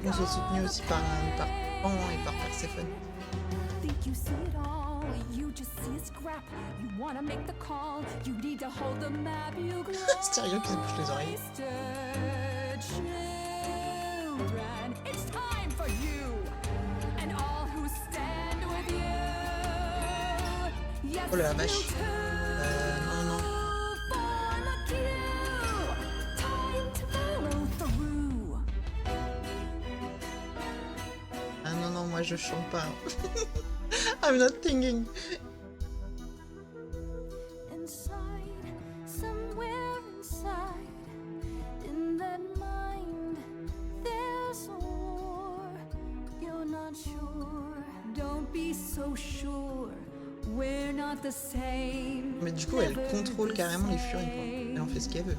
On soit soutenu aussi par Pan et par Perséphone. Think you see it all, you just see a scrap. You wanna make the call, you need to hold the map. You Sérieux qui se bouche les oreilles. Children, it's time for you and all who stand with you. Yes, Oh la vache. Non. form a queue. Time to follow through. Ah non, moi je chante pas. I'm not thinking. Inside, somewhere inside, in that mind, there's a war. You're not sure. Don't be so sure. We're not the same. Mais du coup, elle contrôle carrément les furies, quoi. Elle en fait ce qu'elle veut.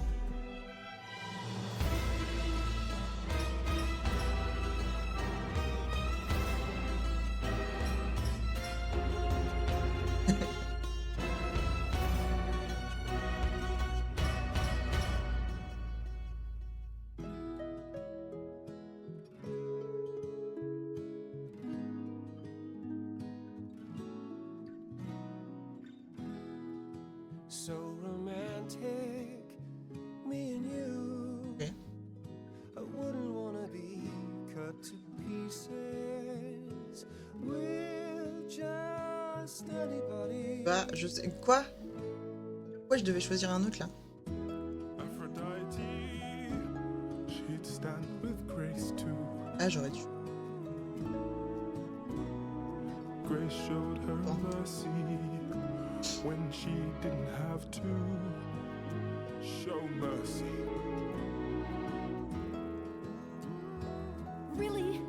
So romantic, me and you. Okay. I wouldn't wanna be cut to pieces. We're just anybody. Bah, je sais. Quoi? Pourquoi je devais choisir un autre là? Aphrodite she'd stand with Grace too. Ah, j'aurais dû. Grace showed her mercy when she didn't have to show mercy. Really?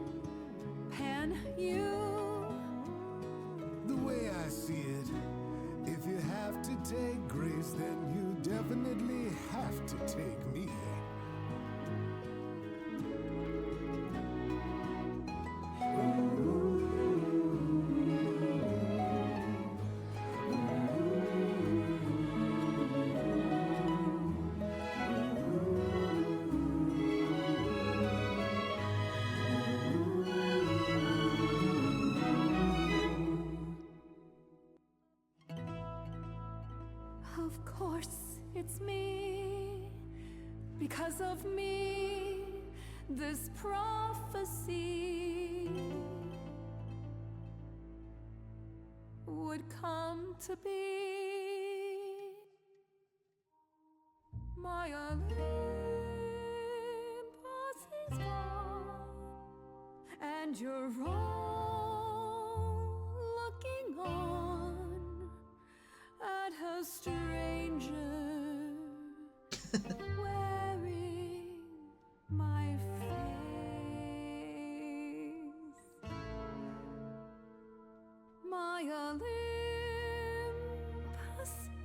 Pan, you? The way I see it, if you have to take Grace, then you definitely have to take me. Of course, it's me. Because of me, this prophecy would come to be. My Olympus is gone, and you're all looking on at her stranger wearing my face. My Olympus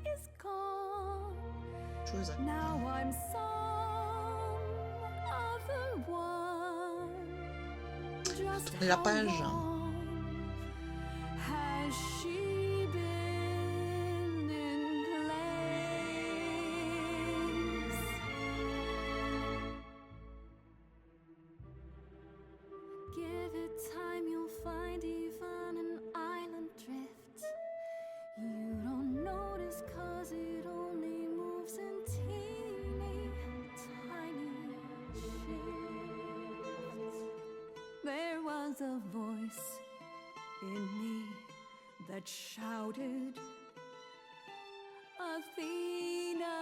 is gone. Now I'm some other one. Just La how page. long has she been in place? Give it time, you'll find even an island drift. You don't notice 'cause it only moves in teeny tiny shifts. There was a voice in me that shouted, Athena,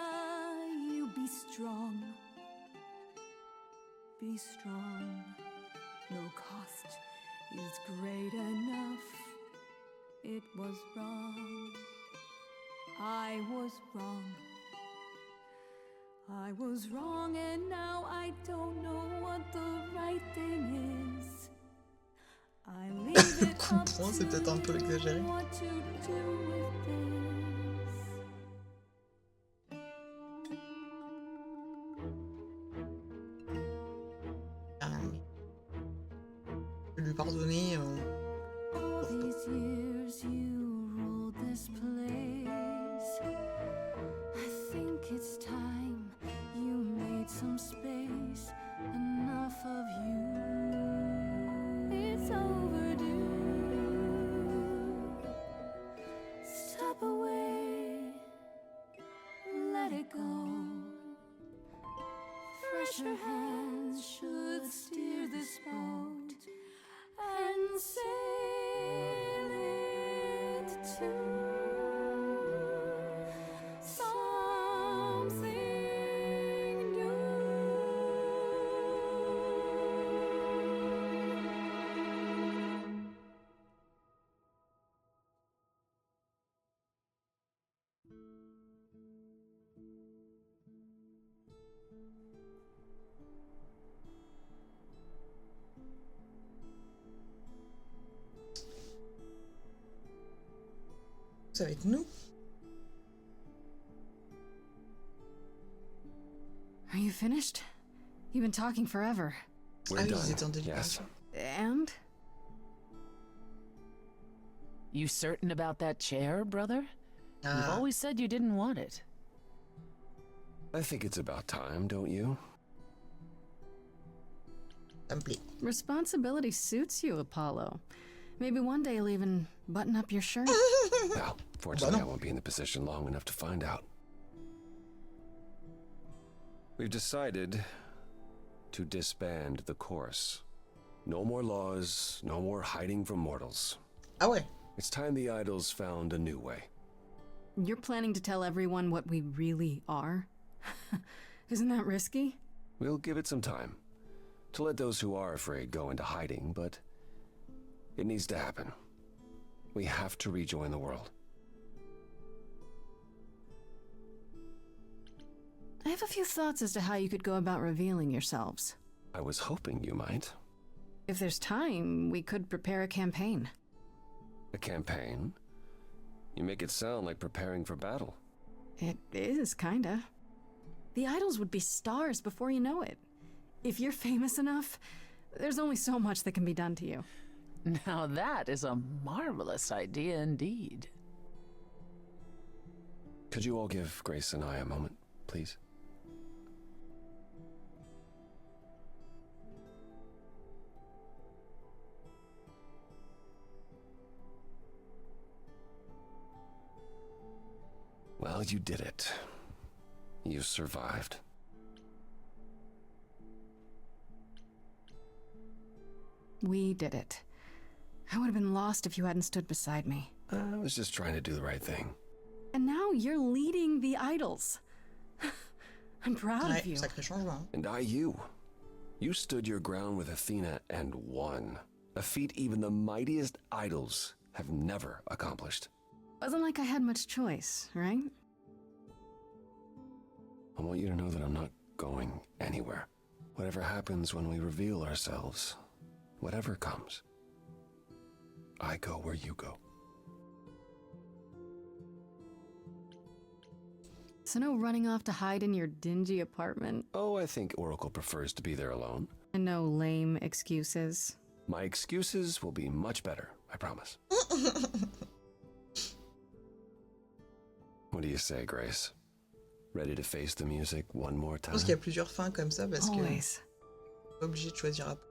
you be strong. Be strong. No cost is great enough. It was wrong. I was wrong. I was wrong, and now I don't know what the right thing is. I leave it up Comprends, c'est peut-être un peu to exagéré. you what to do with this. Ah, oui. Je vais lui pardonner. All these years you ruled this place. I think it's time you made some space. Enough of you. It's overdue. Step away. Let it go. Fresher hands should steer this boat and sail it to something new. Ça va être nous. Are you finished? You've been talking forever. We're Ah oui, done. ils étaient en Yes. And? You certain about that chair, brother? You've Ah, always said you didn't want it. I think it's about time, don't you? ça me plaît. Responsibility suits you, Apollo. Maybe one day you'll even button up your shirt. Well, fortunately, I won't be in the position long enough to find out. We've decided to disband the course. No more laws, no more hiding from mortals. Ah ouais. It's time the idols found a new way. You're planning to tell everyone what we really are? Isn't that risky? We'll give it some time to let those who are afraid go into hiding, but it needs to happen. We have to rejoin the world. I have a few thoughts as to how you could go about revealing yourselves. I was hoping you might. If there's time, we could prepare a campaign. A campaign? You make it sound like preparing for battle. It is, kinda. The idols would be stars before you know it. If you're famous enough, there's only so much that can be done to you. Now that is a marvelous idea indeed. Could you all give Grace and I a moment, please? Well, you did it. You survived. We did it. I would have been lost if you hadn't stood beside me. I was just trying to do the right thing. And now you're leading the idols. I'm proud of you. Sacré changement. And I you. You stood your ground with Athena and won. A feat even the mightiest idols have never accomplished. Wasn't like I had much choice, right? I want you to know that I'm not going anywhere. Whatever happens when we reveal ourselves, whatever comes, I go where you go. So no running off to hide in your dingy apartment? Oh, I think Oracle prefers to be there alone. And no lame excuses? My excuses will be much better, I promise. What do you say, Grace? Ready to face the music one more time? Je pense qu'il y a plusieurs fins comme ça parce que Always. pas obligé de choisir après.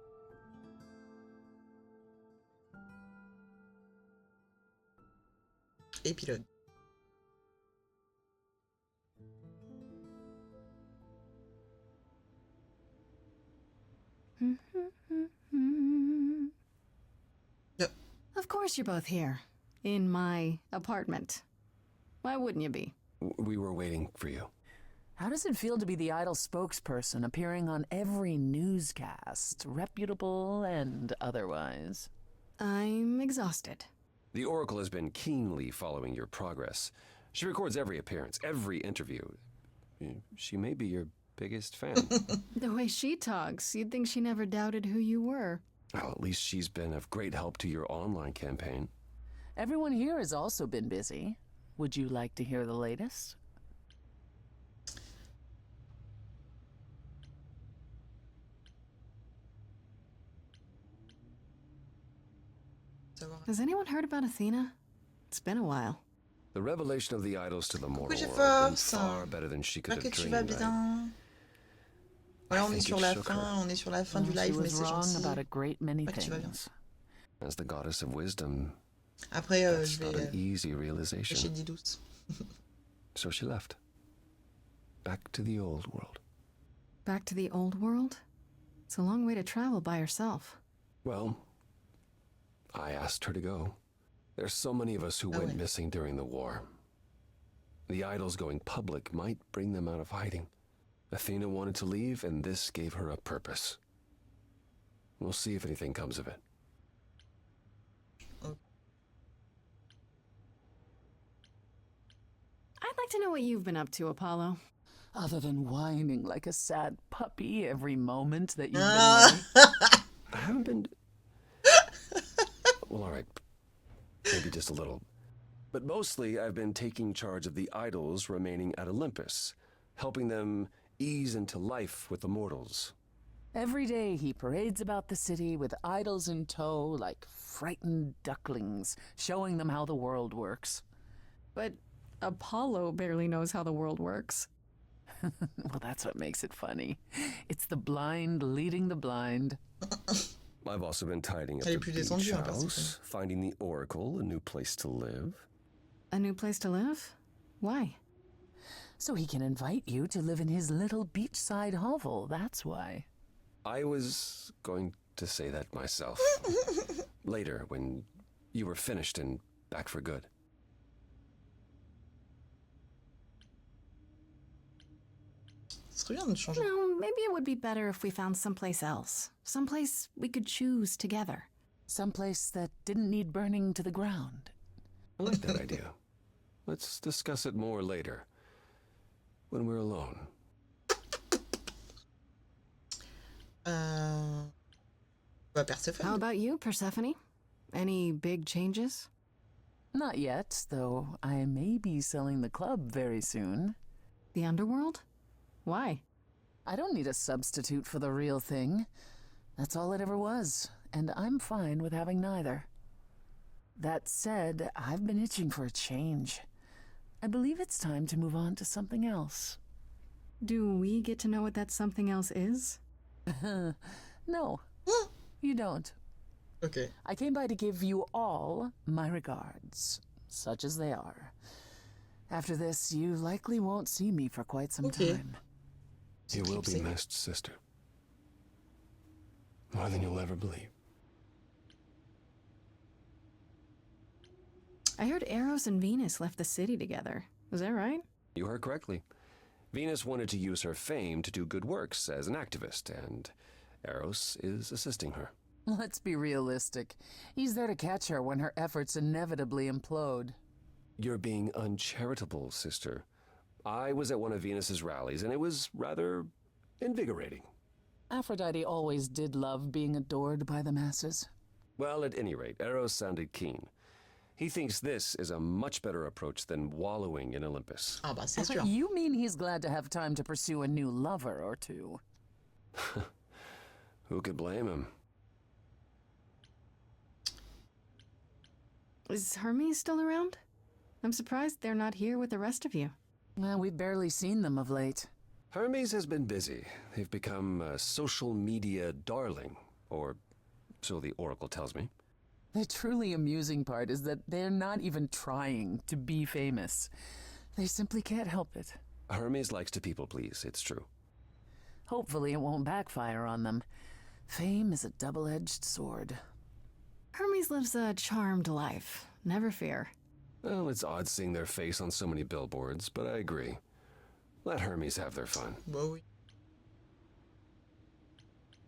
Épilogue. Of course you're both here. In my apartment. Why wouldn't you be? We were waiting for you. How does it feel to be the idol spokesperson appearing on every newscast, reputable and otherwise? I'm exhausted. The Oracle has been keenly following your progress. She records every appearance, every interview. She may be your biggest fan. The way she talks, you'd think she never doubted who you were. Well, at least she's been of great help to your online campaign. Everyone here has also been busy. Would you like to hear the latest? Has anyone heard about Athena? It's been a while. The revelation of the idols to the mortal world went far better than she could have Tu vas dreamed. bien. Voilà, on est sur la fin, on est sur la fin du live, mais c'est gentil. About a great many Pas que tu vas bien. things. As the goddess of wisdom, Après, that's je not an vais easy chez realization. Didous. So she left. Back to the old world. Back to the old world? It's a long way to travel by herself. Well, I asked her to go. There's so many of us who went missing during the war. The idols going public might bring them out of hiding. Athena wanted to leave, and this gave her a purpose. We'll see if anything comes of it. I'd like to know what you've been up to, Apollo. Other than whining like a sad puppy every moment that you've been away. I haven't been... Well, all right. Maybe just a little. But mostly, I've been taking charge of the idols remaining at Olympus, helping them ease into life with the mortals. Every day he parades about the city with idols in tow like frightened ducklings, showing them how the world works. But Apollo barely knows how the world works. Well, that's what makes it funny. It's the blind leading the blind. I've also been tidying up Elle the est plus beach détendue, hein, house, finding the Oracle, a new place to live. A new place to live? Why? So he can invite you to live in his little beachside hovel, that's why. I was going to say that myself. Later, when you were finished and back for good. Ce serait bien de changer. No, maybe it would be better if we found someplace else. Someplace we could choose together. Someplace that didn't need burning to the ground. I like that idea. Let's discuss it more later, when we're alone. Perséphone. How about you, Persephone? Any big changes? Not yet, though I may be selling the club very soon. The underworld? Why? I don't need a substitute for the real thing. That's all it ever was, and I'm fine with having neither. That said, I've been itching for a change. I believe it's time to move on to something else. Do we get to know what that something else is? No, you don't. Okay. I came by to give you all my regards, such as they are. After this, you likely won't see me for quite some time. You will be missed, sister. More than you'll ever believe. I heard Eros and Venus left the city together. Was that right? You heard correctly. Venus wanted to use her fame to do good works as an activist, and Eros is assisting her. Let's be realistic. He's there to catch her when her efforts inevitably implode. You're being uncharitable, sister. I was at one of Venus's rallies, and it was rather invigorating. Aphrodite always did love being adored by the masses. Well, at any rate, Eros sounded keen. He thinks this is a much better approach than wallowing in Olympus. Ah bah c'est sûr. You mean he's glad to have time to pursue a new lover or two? Who could blame him? Is Hermes still around? I'm surprised they're not here with the rest of you. Well, we've barely seen them of late. Hermes has been busy. They've become a social media darling, or so the Oracle tells me. The truly amusing part is that they're not even trying to be famous. They simply can't help it. Hermes likes to people please, it's true. Hopefully it won't backfire on them. Fame is a double-edged sword. Hermes lives a charmed life. Never fear. Well, it's odd seeing their face on so many billboards, but I agree. Let Hermes have their fun. Bah oui.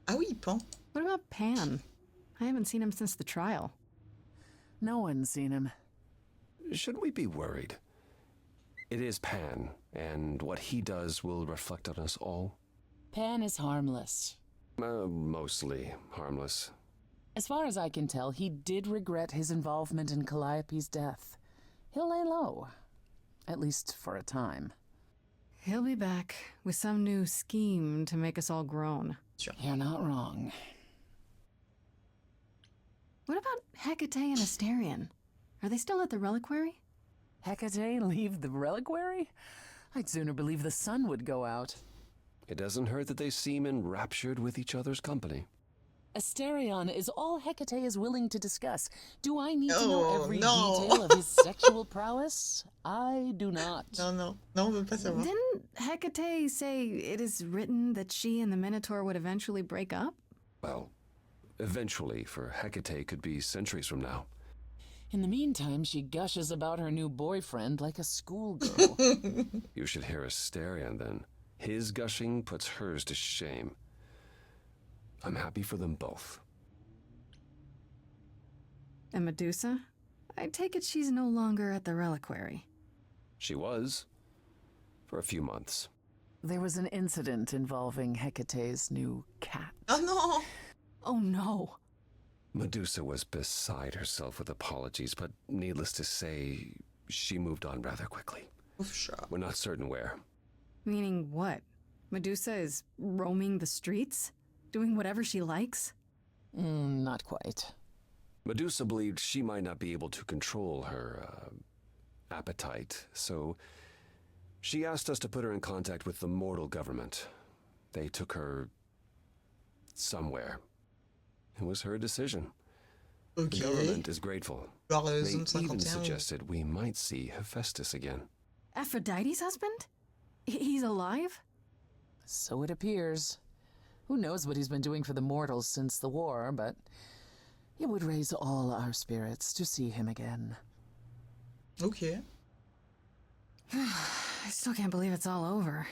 Ah oui, Pan. What about Pan? I haven't seen him since the trial. No one's seen him. Should we be worried? It is Pan, and what he does will reflect on us all. Pan is harmless. Mostly harmless. As far as I can tell, he did regret his involvement in Calliope's death. He'll lay low. At least for a time. He'll be back with some new scheme to make us all groan. Sure. You're not wrong. What about Hecate and Asterion? Are they still at the reliquary? Hecate leave the reliquary? I'd sooner believe the sun would go out. It doesn't hurt that they seem enraptured with each other's company. Asterion is all Hecate is willing to discuss. Do I need to know every no. detail of his sexual prowess? I do not. Non, on veut pas savoir. Didn't Hecate say it is written that she and the Minotaur would eventually break up? Well, eventually, for Hecate could be centuries from now. In the meantime, she gushes about her new boyfriend like a schoolgirl. You should hear Asterion then. His gushing puts hers to shame. I'm happy for them both. And Medusa? I take it she's no longer at the reliquary. She was. For a few months. There was an incident involving Hecate's new cat. Oh no! Oh no. Medusa was beside herself with apologies, but needless to say, she moved on rather quickly. Oof, sure. We're not certain where. Meaning what? Medusa is roaming the streets? Doing whatever she likes? Not quite. Medusa believed she might not be able to control her appetite, so she asked us to put her in contact with the mortal government. They took her somewhere. It was her decision. Okay. The government is grateful. Genre, They zone even 51. suggested we might see Hephaestus again. Aphrodite's husband? He's alive? So it appears. Who knows what he's been doing for the mortals since the war, but it would raise all our spirits to see him again. Okay. I still can't believe it's all over.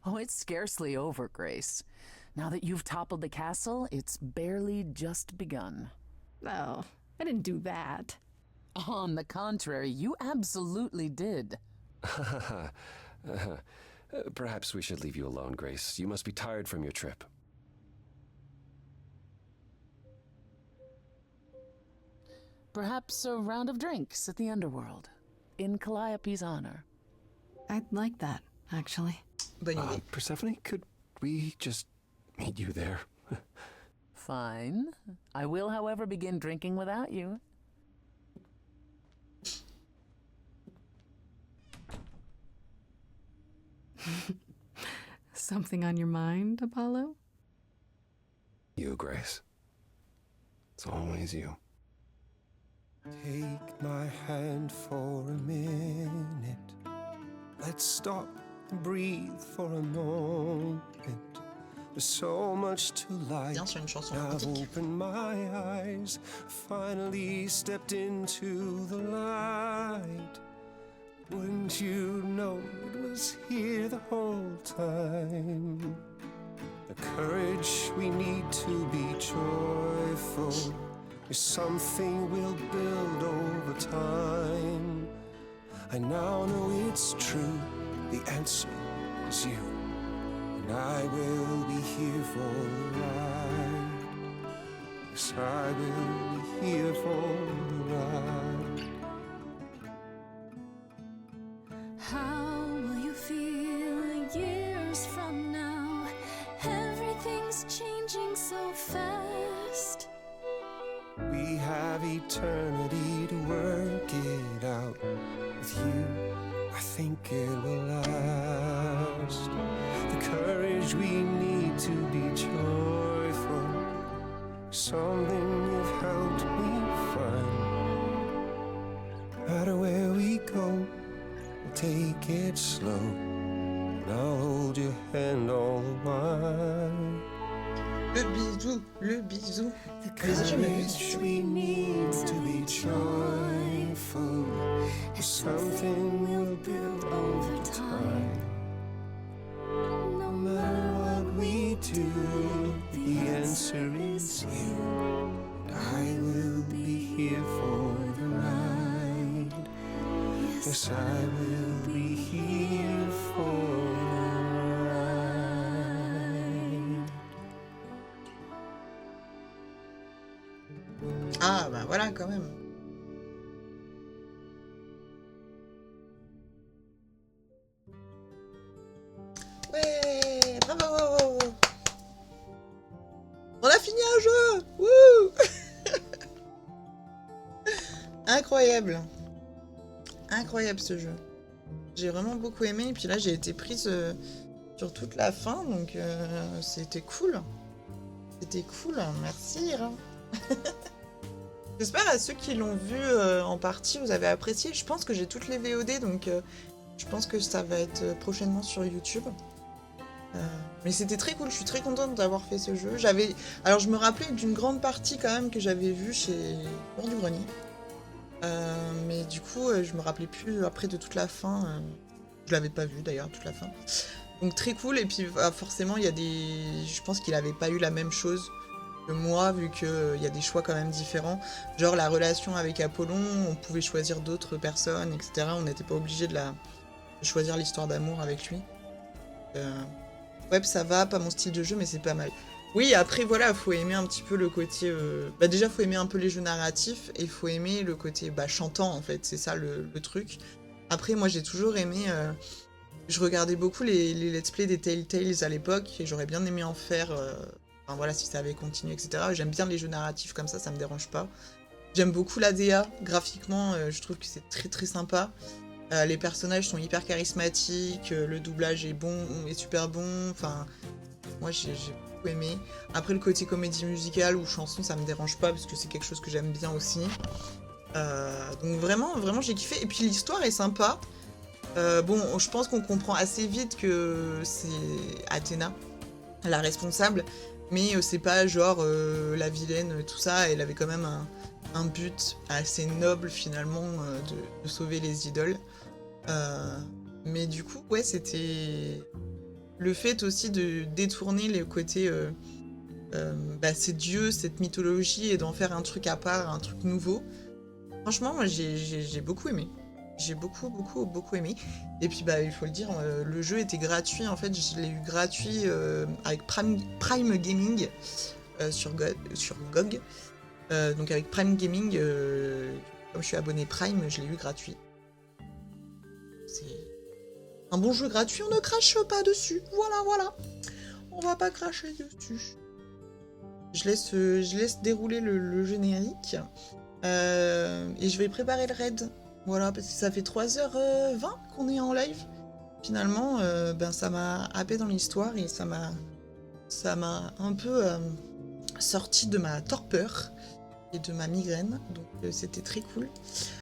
Oh, it's scarcely over, Grace. Now that you've toppled the castle, it's barely just begun. Oh, I didn't do that. On the contrary, you absolutely did. Perhaps we should leave you alone, Grace. You must be tired from your trip. Perhaps a round of drinks at the underworld, in Calliope's honor. I'd like that, actually. Persephone, could we just meet you there? Fine. I will, however, begin drinking without you. Something on your mind, Apollo? You, Grace. It's always you. Take my hand for a minute. Let's stop and breathe for a moment. There's so much to life. I've opened my eyes, finally stepped into the light. Wouldn't you know it was here the whole time? The courage we need to be joyful is something we'll build over time. I now know it's true, the answer is you. And I will be here for the ride. Yes, I will be here for the ride. How will you feel years from now? Everything's changing so fast. We have eternity to work it out. With you, I think it will last. The courage we need to be joyful, something you've helped me find. No matter where we go, we'll take it slow, and I'll hold your hand all the while. Le bisou. The courage we need to be joyful is something we'll build over time. No matter what we do, the answer is you. I will be here for the ride. Yes, I will be here for the ride. Ah, bah voilà, quand même. Ouais, bravo. On a fini un jeu. Wouh. Incroyable. Incroyable ce jeu. J'ai vraiment beaucoup aimé. Et puis là, j'ai été prise sur toute la fin. Donc, c'était cool. C'était cool. Merci, Ira. J'espère à ceux qui l'ont vu en partie, vous avez apprécié. Je pense que j'ai toutes les VOD, donc je pense que ça va être prochainement sur YouTube. Mais c'était très cool, je suis très contente d'avoir fait ce jeu. Alors je me rappelais d'une grande partie quand même que j'avais vue chez Port du Grenier. Mais du coup, je me rappelais plus après de toute la fin. Je l'avais pas vue d'ailleurs, toute la fin. Donc très cool, et puis forcément, il y a des... Je pense qu'il avait pas eu la même chose que moi, vu qu'il y a des choix quand même différents. Genre la relation avec Apollon, on pouvait choisir d'autres personnes, etc. On n'était pas obligé de choisir l'histoire d'amour avec lui. Ouais, ça va, pas mon style de jeu, mais c'est pas mal. Oui, après, voilà, faut aimer un petit peu le côté... déjà, faut aimer un peu les jeux narratifs, et faut aimer le côté chantant, en fait. C'est ça, le truc. Après, moi, j'ai toujours aimé... Je regardais beaucoup les let's play des Telltales à l'époque, et j'aurais bien aimé en faire... Enfin, voilà, si ça avait continué, etc. J'aime bien les jeux narratifs comme ça me dérange pas. J'aime beaucoup la DA. Graphiquement, je trouve que c'est très très sympa. Les personnages sont hyper charismatiques, le doublage est super bon. Enfin, moi, j'ai beaucoup aimé. Après, le côté comédie musicale ou chanson, ça me dérange pas, parce que c'est quelque chose que j'aime bien aussi. Donc vraiment, vraiment, j'ai kiffé. Et puis, l'histoire est sympa. Bon, je pense qu'on comprend assez vite que c'est Athéna, la responsable. Mais c'est pas genre la vilaine, tout ça. Elle avait quand même un but assez noble finalement de sauver les idoles. Mais du coup, ouais, c'était le fait aussi de détourner le côté c'est Dieu, cette mythologie, et d'en faire un truc à part, un truc nouveau. Franchement, moi j'ai beaucoup aimé. J'ai beaucoup aimé. Et puis il faut le dire, le jeu était gratuit. En fait, je l'ai eu gratuit avec Prime Gaming sur GOG. Donc avec Prime Gaming, comme je suis abonné Prime, je l'ai eu gratuit. C'est un bon jeu gratuit, on ne crache pas dessus. Voilà. On va pas cracher dessus. Je laisse dérouler le générique. Et je vais préparer le raid. Voilà, parce que ça fait 3h20 qu'on est en live. Finalement, ça m'a happé dans l'histoire et ça m'a un peu sorti de ma torpeur et de ma migraine. Donc c'était très cool.